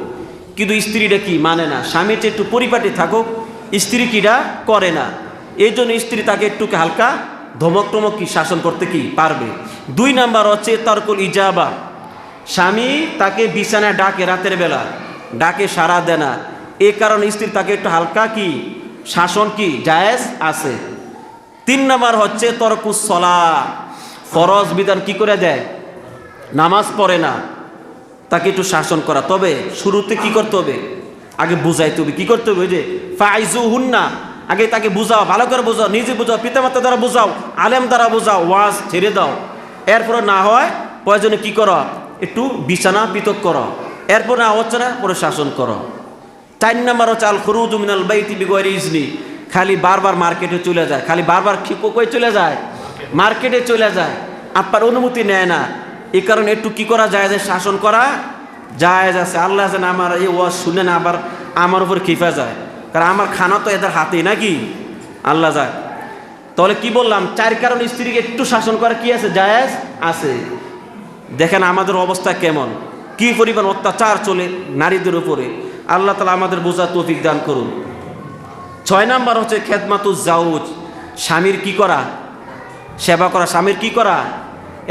কিন্তু স্ত্রীটা কি মানে না, স্বামী চেয়ে একটু পরিপাটি থাকুক, স্ত্রী কিটা করে না। এই জন্য স্ত্রী তাকে একটু হালকা ধমক টমক কি শাসন করতে কি পারবে। 2 নাম্বার হচ্ছে তরকুল ইজাবা, স্বামী তাকে বিছানায় ডাকে, রাতের বেলা ডাকে, সাড়া দেয় না, এই কারণে স্ত্রী তাকে একটু হালকা কি শাসন কি জায়েজ আছে। 3 নাম্বার হচ্ছে তরকুস সলাহ, ফরজ বিধান কি করে দেয়, নামাজ পড়ে না, তাকে একটু শাসন করা। তবে শুরুতে কি করতে হবে? আগে বুঝাইতে হবে। কি করতে হবে? যে ফাইজুহুন্না, আগে তাকে বুঝাও, ভালো করে বুঝাও, নিজে বুঝাও, পিতামাতা দ্বারা বুঝাও, আলেম দ্বারা বুঝাও, ওয়াজ ছেড়ে দাও। এরপরে না হয় প্রয়োজনে কি করো? একটু বিছানা পৃথক করো, এরপর না হচ্ছে না পরে শাসন করো। 4 নাম্বার হচ্ছে আল খুরুজু মিনাল বাইতি বিগয়রি ইজনি, খালি বারবার মার্কেটে চলে যায়, খালি বারবার কই চলে যায়, মার্কেটে চলে যায়, আপনার অনুমতি নেয় না। এই কারণে একটু কি করা যায়, যে শাসন করা জায়েজ আছে। আল্লাহ যেন আমার এই ওয়াজ শুনে না আবার আমার উপর খিফা যায়, কারণ আমার খানা তো এদের হাতেই নাকি আল্লাহ যায়। তাহলে কি বললাম, 4 কারণে স্ত্রীকে একটু শাসন করা কি আছে, জায়েজ আছে। দেখেন আমাদের অবস্থা কেমন, কি পরিমাণ অত্যাচার চলে নারীদের উপরে। আল্লাহ তাআলা আমাদের বোঝার তৌফিক দান করুন। 6 নাম্বার হচ্ছে খেদমাতুজ জাউজ, স্বামীর কি করা, সেবা করা, স্বামীর কি করা।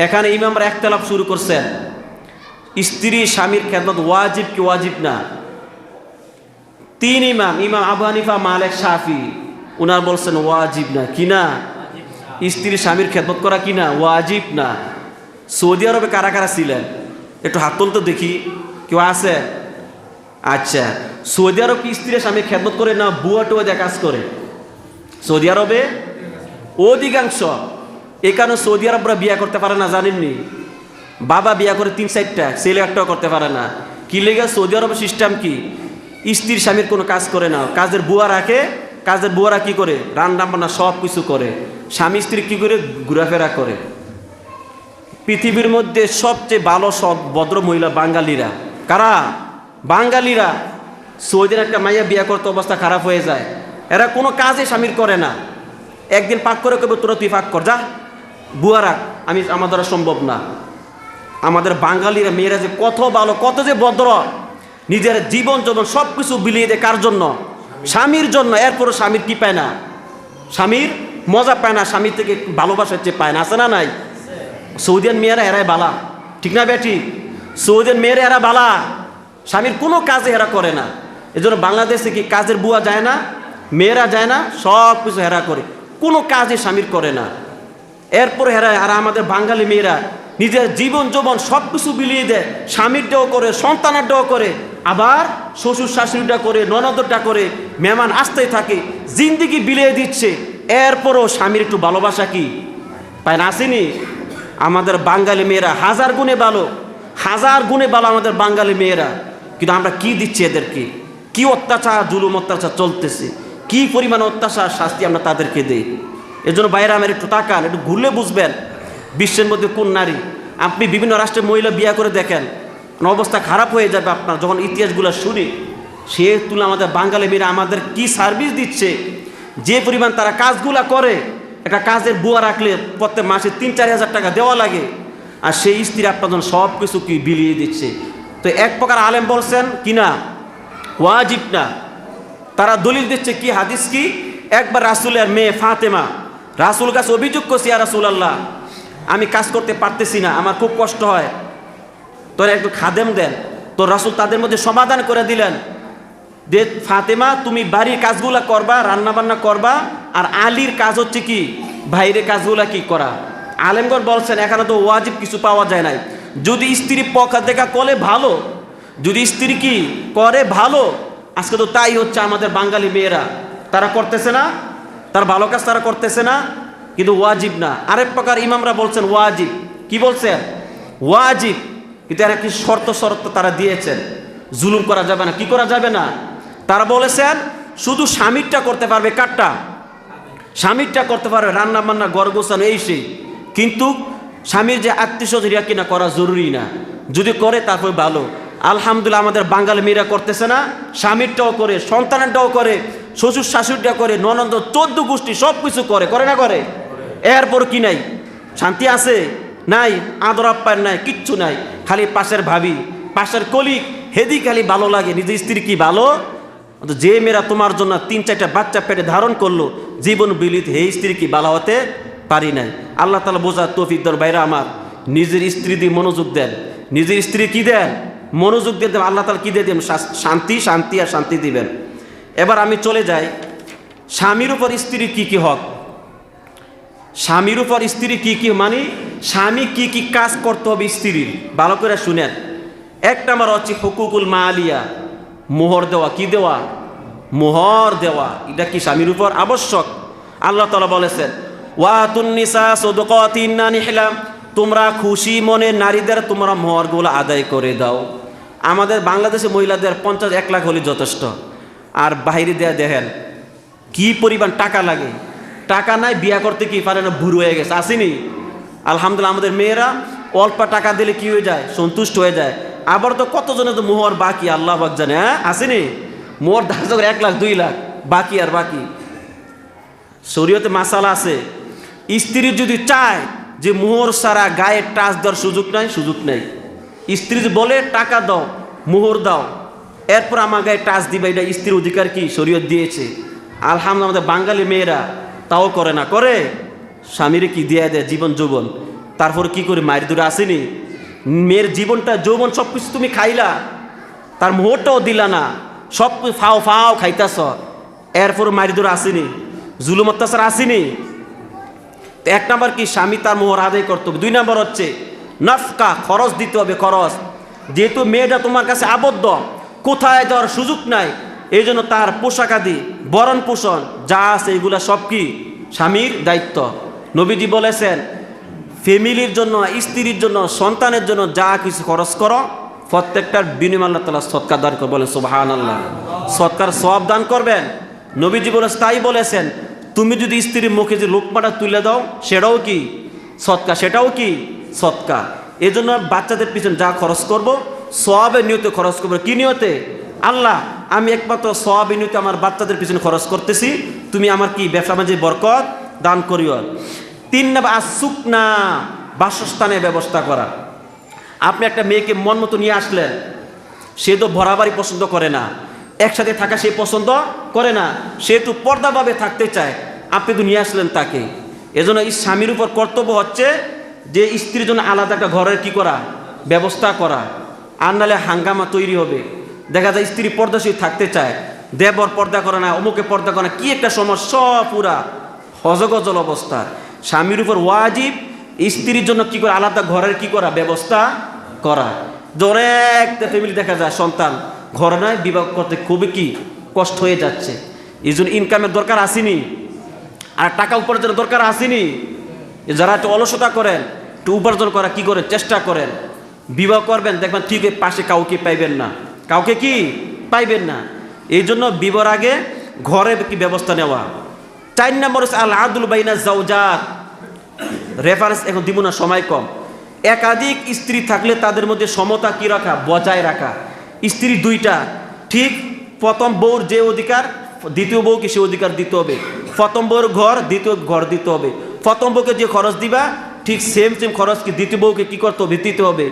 এখানে ইমামরা একতলাফ শুরু করছেন, স্ত্রী স্বামীর খেদমত ওয়াজিব কি ওয়াজিব না। 3 ইমাম, ইমাম আবু হানিফা, মালিক, শাফি, উনার বলছেন ওয়াজিব না। কি না, স্ত্রী স্বামীর খেদমত করা কি না, ওয়াজিব না। সৌদি আরবে কারা কারা ছিলেন একটু হাত তুলতে দেখি, কেউ আছে? আচ্ছা, সৌদি আরব কি স্ত্রী স্বামীর খেদমত করে না বুয়া টুয়া দিয়ে কাজ করে? সৌদি আরবে অধিকাংশ, এ কারণে সৌদি আরবরা বিয়া করতে পারে না, জানেননি? বাবা বিয়া করে 3-4টা, ছেলে একটাও করতে পারে না। কি লেগে? সৌদি আরবের সিস্টেম কি, স্ত্রীর স্বামীর কোনো কাজ করে না, কাজের বুয়া রাখে, কাজের বুয়ারা কি করে, রান্না বান্না সব কিছু করে, স্বামী স্ত্রী কি করে, ঘোরাফেরা করে। পৃথিবীর মধ্যে সবচেয়ে ভালো সব ভদ্র মহিলা বাঙালিরা। কারা? বাঙালিরা। সৌদির একটা মাইয়া বিয়া করতে অবস্থা খারাপ হয়ে যায়, এরা কোনো কাজে স্বামীর করে না। একদিন পাক করে কবে তোরা তুই পাক কর, যা বুয়ারা, আমার দ্বারা সম্ভব না। আমাদের বাঙালিরা মেয়েরা যে কত ভালো, কত যে ভদ্র, নিজের জীবন যখন সব কিছু বিলিয়ে দেয়, কার জন্য? স্বামীর জন্য। এরপরও স্বামীর কি পায় না, স্বামীর মজা পায় না, স্বামীর থেকে ভালোবাসা হচ্ছে পায় না, আছে না নাই? সৌদিয়ান মেয়েরা এরাই বালা, ঠিক না বেটি? সৌদিয়ান মেয়েরা এরা বালা, স্বামীর কোনো কাজে এরা করে না। এই জন্য বাংলাদেশে কি কাজের বুয়া যায় না, মেয়েরা যায় না, সব কিছু হেরা করে, কোনো কাজে স্বামীর করে না। এরপরে হেরা, আর আমাদের বাঙালি মেয়েরা নিজের জীবন যৌবন সব কিছু বিলিয়ে দেয়, স্বামীরটাও করে, সন্তানেরটাও করে, আবার শ্বশুর শাশুড়িটা করে, ননদটা করে, মেহমান আসতেই থাকে, জিন্দিগি বিলিয়ে দিচ্ছে। এরপরও স্বামীর একটু ভালোবাসা কি পায় না, আসেনি? আমাদের বাঙালি মেয়েরা হাজার গুণে ভালো, হাজার গুণে ভালো আমাদের বাঙালি মেয়েরা। কিন্তু আমরা কি দিচ্ছি এদেরকে, কি অত্যাচার, জুলুম অত্যাচার চলতেছে, কি পরিমাণ অত্যাচার শাস্তি আমরা তাদেরকে দেই। এজন্য বাইরে আমার একটু তাকান, একটু ঘুরলে বুঝবেন বিশ্বের মধ্যে কোন নারী। আপনি বিভিন্ন রাষ্ট্রের মহিলা বিয়া করে দেখেন, অবস্থা খারাপ হয়ে যাবে আপনার যখন ইতিহাসগুলো শুনি। সে তুলে আমাদের বাঙালি মেয়েরা আমাদের কি সার্ভিস দিচ্ছে, যে পরিমাণ তারা কাজগুলা করে। একটা কাজের বুয়া রাখলে প্রত্যেক মাসে 3-4 হাজার টাকা দেওয়া লাগে, আর সেই স্ত্রী আপনার জন্য সব কিছু কি বিলিয়ে দিচ্ছে। তো এক প্রকার আলেম বলছেন কি না, ওয়াজিব না। তারা দলিল দিচ্ছে কি, হাদিস কি, একবার রাসূলের মেয়ে ফাতেমা রাসূল কাছে অভিযোগ করছে, ইয়া রাসূলুল্লাহ, আমি কাজ করতে পারতেছি না, আমার খুব কষ্ট হয়, তোরা একটু খাদেম দেন। তো রাসূল তাদের মধ্যে সমাধান করে দিলেন, যে ফাতেমা তুমি বাড়ির কাজগুলা করবা, রান্না বান্না করবা, আর আলীর কাজ হচ্ছে কি, বাইরের কাজগুলা কি করা। আলেমগণ বলছেন এখানে তো ওয়াজিব কিছু পাওয়া যায় নাই। যদি স্ত্রী পক্ষ দেখা করলে ভালো, যদি স্ত্রী কি করে ভালো। আজকে তো তাই হচ্ছে, আমাদের বাঙালি মেয়েরা তারা করতেছে না, তার ভালো কাজ তারা করতেছে না, কিন্তু ওয়াজিব না। আরেক প্রকার ইমামরা বলছেন ওয়াজিব। কি বলছেন? ওয়াজিব, কিন্তু এরা কি শর্ত তারা দিয়েছেন, জুলুম করা যাবে না। কি করা যাবে না? তারা বলেছেন শুধু স্বামীরটা করতে পারবে, কারটা? স্বামীরটা করতে পারবে, রান্না বান্না, ঘর গোছানো, এই সেই। কিন্তু স্বামীর যে আত্মীয়স্বজন কিনা করা জরুরি না, যদি করে তারপর ভালো। আলহামদুলিল্লাহ আমাদের বাঙালি মেয়েরা করতেছে না, স্বামীরটাও করে, সন্তানেরটাও করে, শ্বশুর শাশুড়িটা করে, ননদ 14 গোষ্ঠী সব কিছু করে, করে না করে? এরপর কি নাই? শান্তি আছে? নাই, আদর আপ্যায়ন নাই, কিচ্ছু নাই। খালি পাশের ভাবি, পাশের কলিগ, হেদি খালি ভালো লাগে, নিজের স্ত্রী কি ভালো? যে মেয়েরা তোমার জন্য 3-4টা বাচ্চা পেটে ধারণ করলো, জীবন বিলিত, হে স্ত্রী কি ভালো হতে পারি নাই। আল্লাহ তাআলা বোঝার তৌফিক দেন। বাইরে আমার নিজের স্ত্রী দিয়ে মনোযোগ দেন, নিজের স্ত্রী কি দেন, মনোযোগ দিয়ে দেন। আল্লাহ তাআলা কি দিয়ে দেন? শান্তি, শান্তি আর শান্তি দিবেন। এবার আমি চলে যাই, স্বামীর উপর স্ত্রীর কি কি হক। স্বামীর উপর স্ত্রী কি কি, মানে স্বামী কি কি কাজ করতে হবে স্ত্রীর, ভালো করে শুনেন। এক নাম্বার হচ্ছে হুকুকুল মালিয়া, মোহর দেওয়া। কি দেওয়া? মোহর দেওয়া। এটা কি স্বামীর উপর আবশ্যক। আল্লাহ তাআলা বলেছেন ওয়াতুন নিসা সাদাকাতিন্না নিহলা, তোমরা খুশি মনে নারীদের তোমরা মোহরগুলো আদায় করে দাও। আমাদের বাংলাদেশে মহিলাদের 50-1 লাখ হলে যথেষ্ট, আর বাইরে দেয়া দেখেন কি পরিমাণ টাকা লাগে। টাকা নাই, বিয়া করতে কি পারে না, বুড়ো হয়ে গেছে, আসেনি? আলহামদুলিল্লাহ আমাদের মেয়েরা অল্প টাকা দিলে কি হয়ে যায়, সন্তুষ্ট হয়ে যায়। আবার তো কতজনের তো মোহর বাকি আল্লাহ পাক জানে, হ্যাঁ আসেনি? মোহর 1 লাখ 2 লাখ বাকি আর বাকি। শরীয়তে মাসালা আছে, স্ত্রী যদি চায় যে মোহর ছাড়া গায়ে টাচ দেওয়ার সুযোগ নাই, সুযোগ নেই। স্ত্রী যদি বলে টাকা দাও, মোহর দাও, এরপর আমার গায়ে টাচ দিবে, এটা স্ত্রীর অধিকার কি শরীয়ত দিয়েছে। আলহামদুলিল্লাহ আমাদের বাঙালি মেয়েরা তাও করে না, করে স্বামীরে কি দিয়ে দেয় জীবন যৌবন, তারপর কি করে মায়ের দূরে আসেনি? মেয়ের জীবনটা যৌবন সব কিছু তুমি খাইলা, তার মোহরটাও দিলা না, সব ফাও ফাও খাইতাছ, এরপর মায়ের দূরে আসেনি, জুলুম অত্যাচার আসেনি। 1 নাম্বার কি স্বামী তার মোহর আদায় করতে হবে। 2 নাম্বার হচ্ছে নাফকা, খরচ দিতে হবে, খরচ। যেহেতু মেয়েটা তোমার কাছে আবদ্ধ, কোথায় যাওয়ার সুযোগ নাই, এই জন্য তার পোশাক আদি, বরণ পোষণ যা আছে এগুলা সব কি স্বামীর দায়িত্ব। নবীজি বলেছেন ফ্যামিলির জন্য, স্ত্রীর জন্য, সন্তানের জন্য যা কিছু খরচ করো প্রত্যেকটার বিনিময় আল্লাহ তাআলা সদকা দান করবেন, বলেন সুবহানাল্লাহ। সদকার সওয়াব দান করবেন। নবীজি তাই বলেছেন তুমি যদি স্ত্রীর মুখে যে লোকমাটা তুলে দাও সেটাও কি সদকা, সেটাও কি সদকা। এই জন্য বাচ্চাদের পিছনে যা খরচ করব সওয়াবের নিয়তে খরচ করবো। কি নিয়তে? আল্লাহ আমি একমাত্র সওয়াবের নিয়তে আমার বাচ্চাদের পিছনে খরচ করতেছি, তুমি আমার কি ব্যবসা বাণিজ্যে বরকত দান করিও। 3 নাম্বার আসুকনা, বাসস্থানের ব্যবস্থা করা। আপনি একটা মেয়েকে মন মতো নিয়ে আসলেন, সে তো বরাবরই পছন্দ করে না, একসাথে থাকা সে পছন্দ করে না, সে তো পর্দাভাবে থাকতে চায়, আপনি তো নিয়ে আসলেন তাকে। এজন্য এই স্বামীর উপর কর্তব্য হচ্ছে যে স্ত্রীর জন্য আলাদা একটা ঘরের কি করা, ব্যবস্থা করা। আর নাহলে হাঙ্গামা তৈরি হবে। দেখা যায় স্ত্রী পর্দাশীল থাকতে চায়, দেবর পর্দা করে না, অমুকে পর্দা করে না, কি একটা সমস্যা, পুরা হজগজল অবস্থা। স্বামীর উপর ওয়াজিব স্ত্রীর জন্য কি করে আলাদা ঘরের কি করা, ব্যবস্থা করা। ধরে একটা ফ্যামিলি দেখা যায় সন্তান ঘর নয়, বিবাহ করতে খুবই কি কষ্ট হয়ে যাচ্ছে। এই জন্য ইনকামের দরকার আসেনি, আর টাকা উপার্জনের দরকার আসেনি। যারা একটু অলসতা করেন, একটু উপার্জন করা কি করেন, চেষ্টা করেন, বিবাহ করবেন, দেখবেন ঠিক পাশে কাউকে পাইবেন না, কাউকে কি পাইবেন না। এই জন্য বিবাহের আগে ঘরে কি ব্যবস্থা নেওয়া। 4 নম্বর হচ্ছে আল আদল বাইনা জাওজাত। রেফারেন্স এখন দিব না, সময় কম। একাধিক স্ত্রী থাকলে তাদের মধ্যে সমতা কি রাখা, বজায় রাখা। স্ত্রী 2টা, ঠিক প্রথম বউর যে অধিকার দ্বিতীয় বউকে সে অধিকার দিতে হবে। প্রথম বউর ঘর, দ্বিতীয় ঘর দিতে হবে। প্রথম বউকে যে খরচ দিবা ঠিক সেম খরচ কি দ্বিতীয় বউকে কি করতে হবে, দিতে হবে।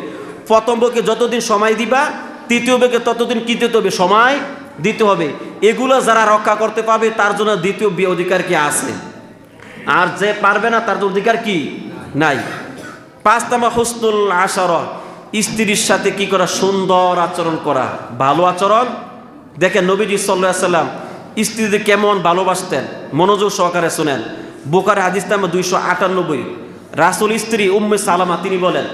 প্রথম বউকে যতদিন সময় দিবা তৃতীয় বউকে ততদিন কি দিতে হবে, সময় দিতে হবে। এগুলো যারা রক্ষা করতে পারবে তার জন্য দ্বিতীয় বিয়ে অধিকার কি আছে, আর যে পারবে না তার অধিকার কি নাই। 5 নম্বর হুসনুল আশারা, স্ত্রীর সাথে কি করা, সুন্দর আচরণ করা, ভালো আচরণ। দেখেন নবীজি সাল্লাল্লাহু আলাইহি ওয়াসাল্লাম স্ত্রীদের কেমন ভালোবাসতেন, মনোযোগ সহকারে শুনেন। বুখারী হাদিস নাম্বার 298। রাসূল স্ত্রী উম্মে সালামা তিনি বলেন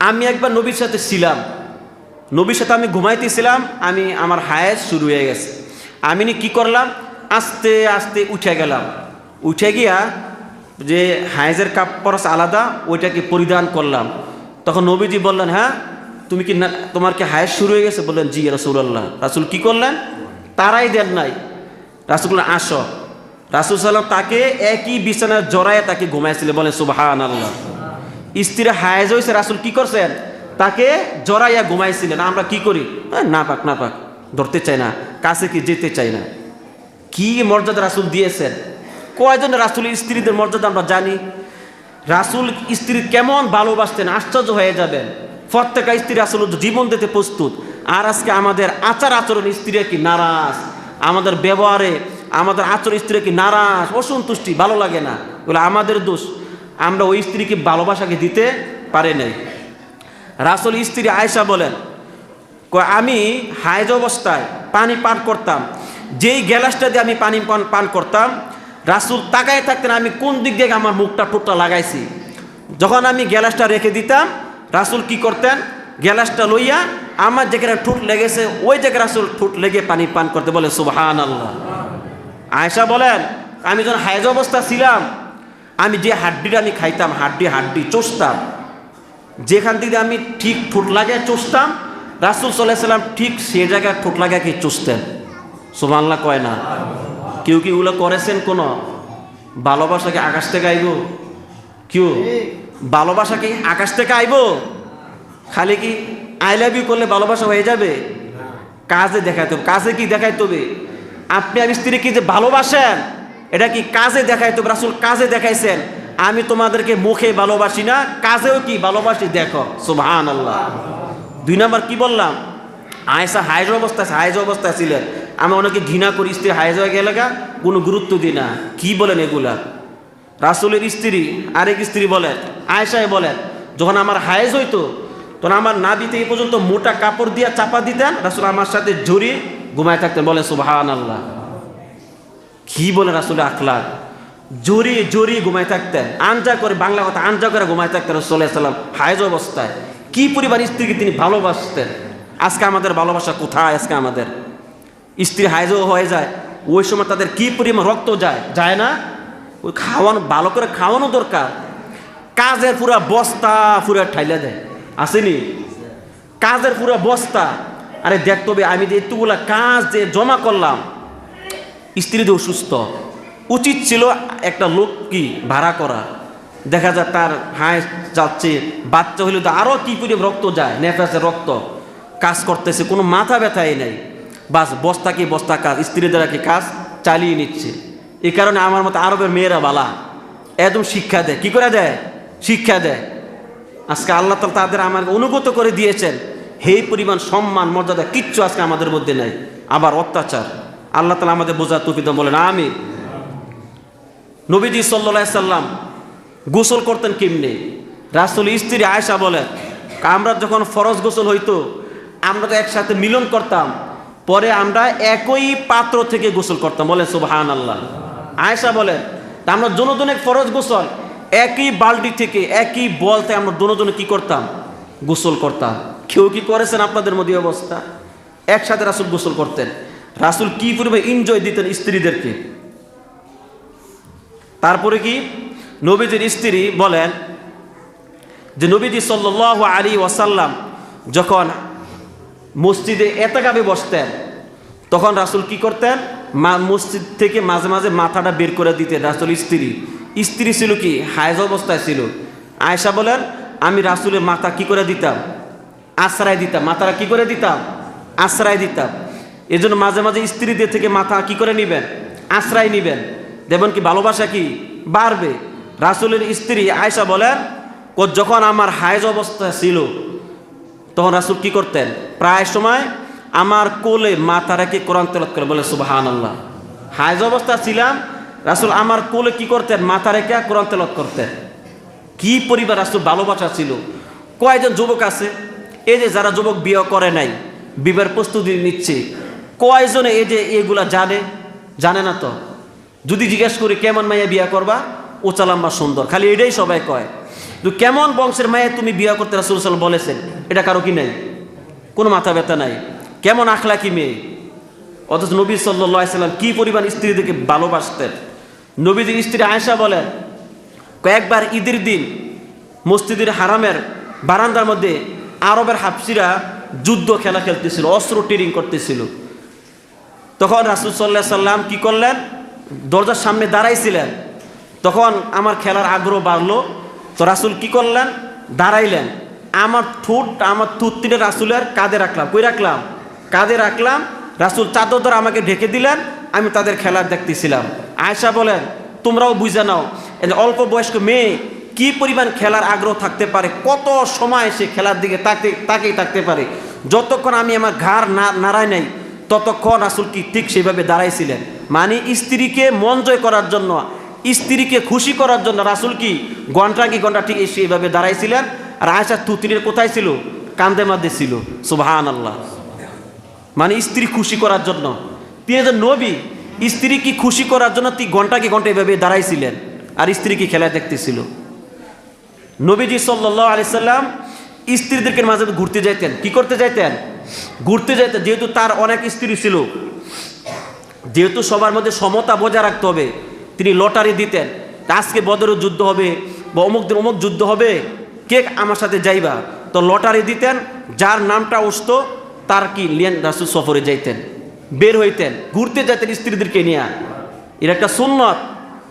আমি একবার নবীর সাথে ছিলাম, নবীর সাথে আমি ঘুমাইতেছিলাম, আমার হায়েজ শুরু হয়ে গেছে। আমি কি করলাম, আস্তে আস্তে উঠে গেলাম, উঠে গিয়া যে হায়েজের কাপড় আলাদা ওইটাকে পরিধান করলাম। তখন নবীজি বললেন হ্যাঁ তুমি কি না, তোমার কি হায়েজ শুরু হয়ে গেছে? বললেন জি রাসূলুল্লাহ। রাসূল কি করলেন, তারাই দেন নাই। রাসূল বললেন আসো। রাসূল সাল্লাম তাকে একই বিছানায় জড়ায় তাকে ঘুমাইছিলেন, বলেন সুবহানাল্লাহ। স্ত্রীর হায়েজ হয়েছে, রাসূল কি করছেন, তাকে জড়াইয়া ঘুমাইছিলেন। আমরা কি করি, না পাক না পাক, ধরতে চাই না, কাছে কি যেতে চাই না। কি মর্যাদা রাসূল দিয়েছেন, কয়জন রাসূলের স্ত্রীদের মর্যাদা আমরা জানি। রাসূল স্ত্রী কেমন ভালোবাসতেন, আশ্চর্য হয়ে যাবেন। প্রত্যেকটা স্ত্রী রাসূল জীবন দিতে প্রস্তুত। আর আজকে আমাদের আচার আচরণ স্ত্রীরা কি নারাজ, আমাদের ব্যবহারে আমাদের আচরণ স্ত্রীরা কি নারাজ, অসন্তুষ্টি, ভালো লাগে না, বলে আমাদের দোষ, আমরা ওই স্ত্রীকে ভালোবাসাকে দিতে পারি নাই। রাসূল স্ত্রী আয়েশা বলেন আমি হায়েজ অবস্থায় পানি পান করতাম, যেই গ্লাসটা দিয়ে আমি পানি পান করতাম রাসূল তাকায় থাকতেন আমি কোন দিক দিয়ে আমার মুখটা ঠোঁটটা লাগাইছি। যখন আমি গ্লাসটা রেখে দিতাম রাসূল কি করতেন, গ্লাসটা লইয়া আমার যেখানে ঠোঁট লেগেছে ওই জায়গায় রাসূল ঠোঁট লেগে পানি পান করতে, বলে সুবহানাল্লাহ। আয়েশা বলেন আমি যখন হায়েজ অবস্থা ছিলাম আমি যে হাড্ডিটা আমি খাইতাম, হাড্ডি চষতাম, যেখান থেকে আমি ঠিক ঠোঁট লাগায় চষতাম, রাসূল সাল্লাল্লাহু আলাইহি ওয়াসাল্লাম ঠিক সে জায়গায় ঠোঁট লাগায় কি চষতেন। সুবহানাল্লাহ কয় না? কেউ কি ওগুলো করেছেন? কোনো ভালোবাসা কি আকাশ থেকে আইব? কেউ ভালোবাসা কি আকাশ থেকে আইব? খালি কি আই লাভ ইউ করলে ভালোবাসা হয়ে যাবে? কাজে দেখাইতে হবে। কাজে কি দেখাইতে হবে? আপনি আর স্ত্রী কি যে ভালোবাসেন, এটা কি কাজে দেখাইতে হবে। রাসূল কাজে দেখাইছেন, আমি তোমাদেরকে মুখে ভালোবাসি না, কাজেও কি ভালোবাসি, দেখো। সুবহানাল্লাহ। 2 নম্বর কি বললাম? আয়েশা হায়েজ অবস্থায় ছিলেন। আমি অনেকে ঘৃণা করি, স্ত্রী হায়েজ হয়ে গেলে কোনো গুরুত্ব দিই না। কি বলেন এগুলা? রাসূলের স্ত্রী আরেক স্ত্রী বলেন, আয়েশায় বলেন, যখন আমার হায়েজ হইতো তখন আমার নাভিতে এই পর্যন্ত মোটা কাপড় দিয়ে চাপা দিতেন, রাসূল আমার সাথে জড়িয়ে ঘুমায় থাকতেন। বলে সুবহানাল্লাহ। কি বলে রাসূলের আখলাক! জড়িয়ে ঘুমায় থাকতেন, আনজা করে, বাংলা কথা আনজা করে ঘুমায় থাকতেন রাসূল সাল্লাল্লাহু আলাইহি ওয়াসাল্লাম হায়েজ অবস্থায়। কি পরিবার স্ত্রীকে তিনি ভালোবাসতেন! আজকে আমাদের ভালোবাসা কোথায়? আজকে আমাদের স্ত্রী হায়েজও হয়ে যায়, ওই সময় তাদের কি পরিমাণ রক্ত যায় না? ওই খাওয়ানো, ভালো করে খাওয়ানো দরকার। কাজের পুরা বস্তা পুরা ঠাইলা দেয়, আসেনি? কাজের পুরা বস্তা। আরে দেখতে হবে, আমি যে এতগুলা কাজ যে জমা করলাম, স্ত্রী যে অসুস্থ, উচিত ছিল একটা লোক কি ভাড়া করা। দেখা যায় তার হাঁস যাচ্ছে, বাচ্চা হইলে তো আরও কি পরিমাণ রক্ত যায়, নেফাসের রক্ত, কাজ করতেছে, কোনো মাথা ব্যথাই নেই। বাস বস্তা কি বস্তা কাজ, স্ত্রী দ্বারা কি কাজ চালিয়ে নিচ্ছে। এই কারণে আমার মতো আরবের মেয়েরা বালা একদম শিক্ষা দেয়। কি করে দেয়? শিক্ষা দেয়। আজকে আল্লাহ তাআলা তাদের আমার অনুগত করে দিয়েছেন, এই পরিমাণ সম্মান মর্যাদা কিচ্ছু আজকে আমাদের মধ্যে নাই। আবার অত্যাচার। আল্লাহ তাআলা আমাদের বোঝার তৌফিক দান, বলেন আমিন। নবীজি সাল্লাল্লাহু আলাইহি সাল্লাম গোসল করতেন কেমনে? রাসূল স্ত্রী আয়েশা বলেন, আমরা যখন ফরজ গোসল হইতো, আমরা তো একসাথে মিলন করতাম, পরে আমরা একই পাত্র থেকে গোসল করতাম। বলে সুবহানাল্লাহ। আয়েশা বলেন, আমরা দুজনে ফরজ গোসল একই বালতি থেকে, একই বলতে আমরা দুজনে কি করতাম? গোসল করতাম। কেউ কি করেছেন আপনাদের মধ্যে অবস্থা? একসাথে রাসূল গোসল করতেন। রাসূল কি পরিমাণ এনজয় দিতেন স্ত্রীদেরকে। তারপরে কি নবীজির স্ত্রী বলেন যে নবীজি সাল্লাল্লাহু আলাইহি ওয়াসাল্লাম যখন মসজিদে এতেকাফে বসতেন, তখন রাসূল কি করতেন? মসজিদ থেকে মাঝে মাঝে মাথাটা বের করে দিতেন। রাসূল স্ত্রী ছিল কি হায়েজ অবস্থায় ছিল। আয়েশা বলেন, আমি রাসূলের মাথা কি করে দিতাম? আশ্রয় দিতাম। মাথাটা কি করে দিতাম? আশ্রয় দিতাম। এই জন্য মাঝে মাঝে স্ত্রীদের থেকে মাথা কি করে নেবেন? আশ্রয় নেবেন। দেখবেন কি ভালোবাসা কি বাড়বে। রাসূলের স্ত্রী আয়েশা বলেন, যখন আমার হায়েজ অবস্থা ছিল, তখন রাসূল কি করতেন? প্রায় সময় আমার কোলে মাথা রেখে কোরআন তেলাওয়াত করে। বলে সুবহানাল্লাহ। হায়েজ অবস্থা ছিলাম, রাসূল আমার কোলে কি করতেন? মাথা রেখে কোরআন তেলাওয়াত করতেন। কি পরিবার রাসূল ভালোবাসা ছিল। কয়জন যুবক আছে এই যে যারা যুবক বিয়ে করে নাই, বিবাহের প্রস্তুতি নিচ্ছে, কয়জনে এই যে এগুলা জানে না? তো যদি জিজ্ঞেস করি কেমন মাইয়া বিয়ে করবা, উঁচা লম্বা সুন্দর, খালি এটাই সবাই কয়। তো কেমন বংশের মাইয়া তুমি বিয়ে করতে রাসূল সাল্লাল্লাহু আলাইহি ওয়াসাল্লাম বলেছেন, এটা কারো কি নাই? কোনো মাথা ব্যথা নাই। কেমন আখলাকি মেয়ে। অথচ নবী সাল্লাল্লাহু আলাইহি ওয়াসাল্লাম কি পরিমাণ স্ত্রীদেরকে ভালোবাসতেন। নবীজির স্ত্রী আয়েশা বলেন, কয়েকবার ঈদের দিন মসজিদের হারামের বারান্দার মধ্যে আরবের হাফসিরা যুদ্ধ খেলা খেলতেছিল, অস্ত্র ট্রেনিং করতেছিল। তখন রাসূল সাল্লাল্লাহু আলাইহি ওয়াসাল্লাম কি করলেন? দরজার সামনে দাঁড়াইছিলেন। তখন আমার খেলার আগ্রহ বাড়লো, তো রাসূল কি করলেন? দাঁড়াইলেন। আমার থুতনিটা রাসূলের কাঁধে রাখলাম। কই রাখলাম? কাঁধে রাখলাম। রাসূল চাদর ধরে আমাকে ঢেকে দিলেন, আমি তাদের খেলা দেখতেছিলাম। আয়েশা বলেন, তোমরাও বুঝে নাও অল্প বয়স্ক মেয়ে কি পরিমাণ খেলার আগ্রহ থাকতে পারে, কত সময় সে খেলার দিকে তাকিয়ে থাকতে পারে। যতক্ষণ আমি আমার ঘাড় নাড়াই নাই, ততক্ষণ রাসূল কি ঠিক সেভাবে দাঁড়াইছিলেন। মানে স্ত্রীকে মন জয় করার জন্য, স্ত্রীকে খুশি করার জন্য রাসূল কি ঘন্টা ঠিক সেইভাবে দাঁড়াইছিলেন। আর আয়েশা থুতনির কোথায় ছিল? কাঁধে মধ্যে ছিল। সুবহানাল্লাহ। মানে স্ত্রী খুশি করার জন্য তিনি একজন নবী, স্ত্রী কি খুশি করার জন্য তিনি ঘন্টা এভাবে দাঁড়াইছিলেন, আর স্ত্রী কি খেলা দেখতেছিল। নবীজি সাল্লাল্লাহু আলাইহি সাল্লাম স্ত্রীদেরকে মাঝে ঘুরতে যাইতেন। কি করতে যাইতেন? ঘুরতে যাইতেন। যেহেতু তার অনেক স্ত্রী ছিল, যেহেতু সবার মধ্যে সমতা বজায় রাখতে হবে, তিনি লটারি দিতেন আজকে বদরের যুদ্ধ হবে বা অমুক দিন অমুক যুদ্ধ হবে, কে আমার সাথে যাইবা? তো লটারি দিতেন, যার নামটা উঠতো তার কি লিয়ান রাসূল সফরে যাইতেন, বের হইতেন, ঘুরতে যেতেন স্ত্রীদেরকে নিয়ে। এর একটা সুন্নত।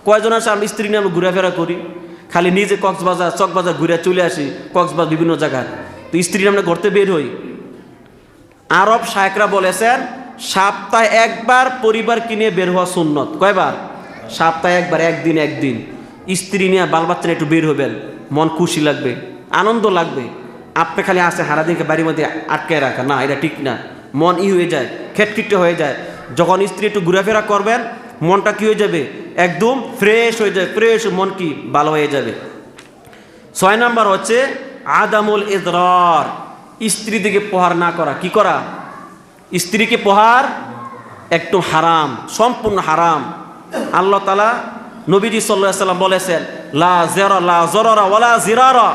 কয়জন আছে আমরা স্ত্রী নিয়ে আমরা ঘোরাফেরা করি, খালি নিজে কক্সবাজার চকবাজার ঘুরে চলে আসি, কক্সবাজার বিভিন্ন জায়গায়, তো স্ত্রী আমরা ঘুরতে বের হই। আরব শায়েখরা বলেছেন সপ্তাহে একবার পরিবারকে নিয়ে বের হওয়া সুন্নত। কয়বার? সপ্তাহে একবার, একদিন স্ত্রী নিয়ে বাল বাচ্চা নিয়ে একটু বের হবেন, মন খুশি লাগবে, আনন্দ লাগবে। আপনি খালি আসে হারাদিনকে বাড়ির মধ্যে আটকায় রাখা, না, এটা ঠিক না। মন হয়ে যায়, খেটখিটে হয়ে যায়। যখন স্ত্রী একটু ঘোরাফেরা করবেন, মনটা কি হয়ে যাবে? একদম ফ্রেশ হয়ে যায়, ফ্রেশ মন কি ভালো হয়ে যাবে। 6 নাম্বার হচ্ছে আদামুল ইদরার, স্ত্রী দিকে প্রহার না করা। কি করা? স্ত্রীকে প্রহার একটু হারাম, সম্পূর্ণ হারাম। আল্লাহ তাআলা নবীজি সাল্লাল্লাহু আলাইহি সাল্লাম বলেছেন লা জরারা ওয়ালা জিরারা,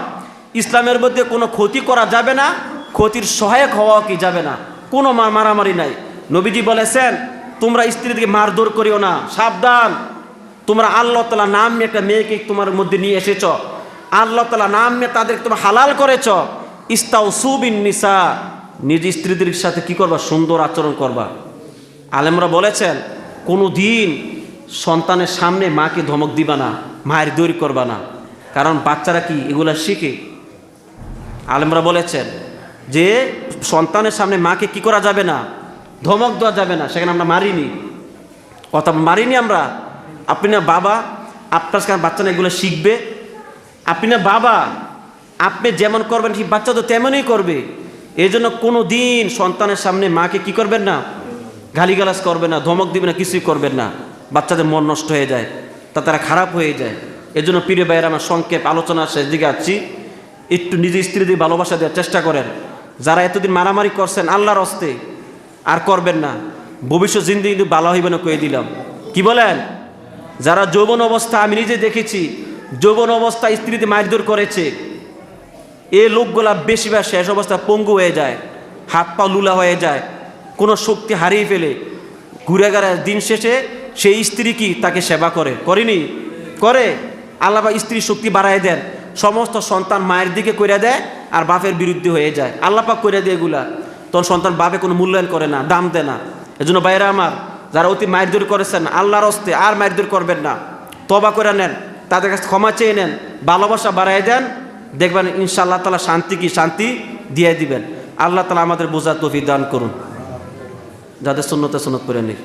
ইসলামের মধ্যে কোনো ক্ষতি করা যাবে না, ক্ষতির সহায়ক হওয়া কি যাবে না, কোনো মারামারি নাই। নবীজি বলেছেন তোমরা স্ত্রীদেরকে মারধর করিও না, সাবধান। তোমরা আল্লাহ তাআলা নাম নিয়ে একটা মেয়েকে তোমার মধ্যে নিয়ে এসেছ, আল্লাহ তাআলা নাম নিয়ে তাদেরকে তোমরা হালাল করেছ। ইস্তাউসু বিন নিসা, নিজ স্ত্রীদের সাথে কি করবা? সুন্দর আচরণ করবা। আলেমরা বলেছেন কোনো দিন সন্তানের সামনে মাকে ধমক দিবা না, মায়ের দৌড় করবা না, কারণ বাচ্চারা কি এগুলা শিখে। আলেমরা বলেছেন যে সন্তানের সামনে মাকে কি করা যাবে না? ধমক দেওয়া যাবে না। সেখানে আমরা মারিনি, কথা মারিনি আমরা। আপনি না বাবা, আপনার কাছে বাচ্চা না এগুলো শিখবে। আপনি না বাবা, আপনি যেমন করবেন সেই বাচ্চা তো তেমনই করবে। এই জন্য কোনো দিন সন্তানের সামনে মাকে কি করবেন না? গালিগালাজ করবেন না, ধমক দিবেন না, কিছুই করবেন না। বাচ্চাদের মন নষ্ট হয়ে যায়, তারা খারাপ হয়ে যায়। এই জন্য প্রিয় ভাইয়েরা, আমার সংক্ষেপ আলোচনার শেষ দিকে আসছি। একটু নিজের স্ত্রীদের ভালোবাসা দেওয়ার চেষ্টা করেন। যারা এতদিন মারামারি করছেন আল্লাহর হস্তে আর করবেন না, ভবিষ্যৎ জিন্দেগি কিন্তু ভালো হইবে না, কয়ে দিলাম। কি বলেন? যারা যৌবন অবস্থা, আমি নিজে দেখেছি যৌবন অবস্থা স্ত্রীতে মারধর করেছে, এই লোকগুলা বেশিরভাগ শেষ অবস্থা পঙ্গু হয়ে যায়, হাত পা লুলা হয়ে যায়, কোনো শক্তি হারিয়ে ফেলে। ঘুরে ঘুরে দিন শেষে সেই স্ত্রী কি তাকে সেবা করে? করেনি? করে। আল্লাহ স্ত্রীর শক্তি বাড়ায় দেন, সমস্ত সন্তান মায়ের দিকে করে দেয় আর বাপের বিরুদ্ধে হয়ে যায়। আল্লাহ পাক করে দেয় এগুলা, তখন সন্তান বাপে কোনো মূল্যায়ন করে না, দাম দেয় না। এজন্য বাইরে আমার যারা অতি মারধর করেছেন আল্লাহর হস্তে আর মারধর করবেন না, তওবা করে নেন, তাদের কাছে ক্ষমা চেয়ে নেন, ভালোবাসা বাড়ায় দেন, দেখবেন ইনশাআল্লাহ তাআলা শান্তি দিয়ে দিবেন। আল্লাহ তাআলা আমাদের বোঝার তৌফিক দান করুন, যাদের সুন্নতে সুন্নত করে নেই।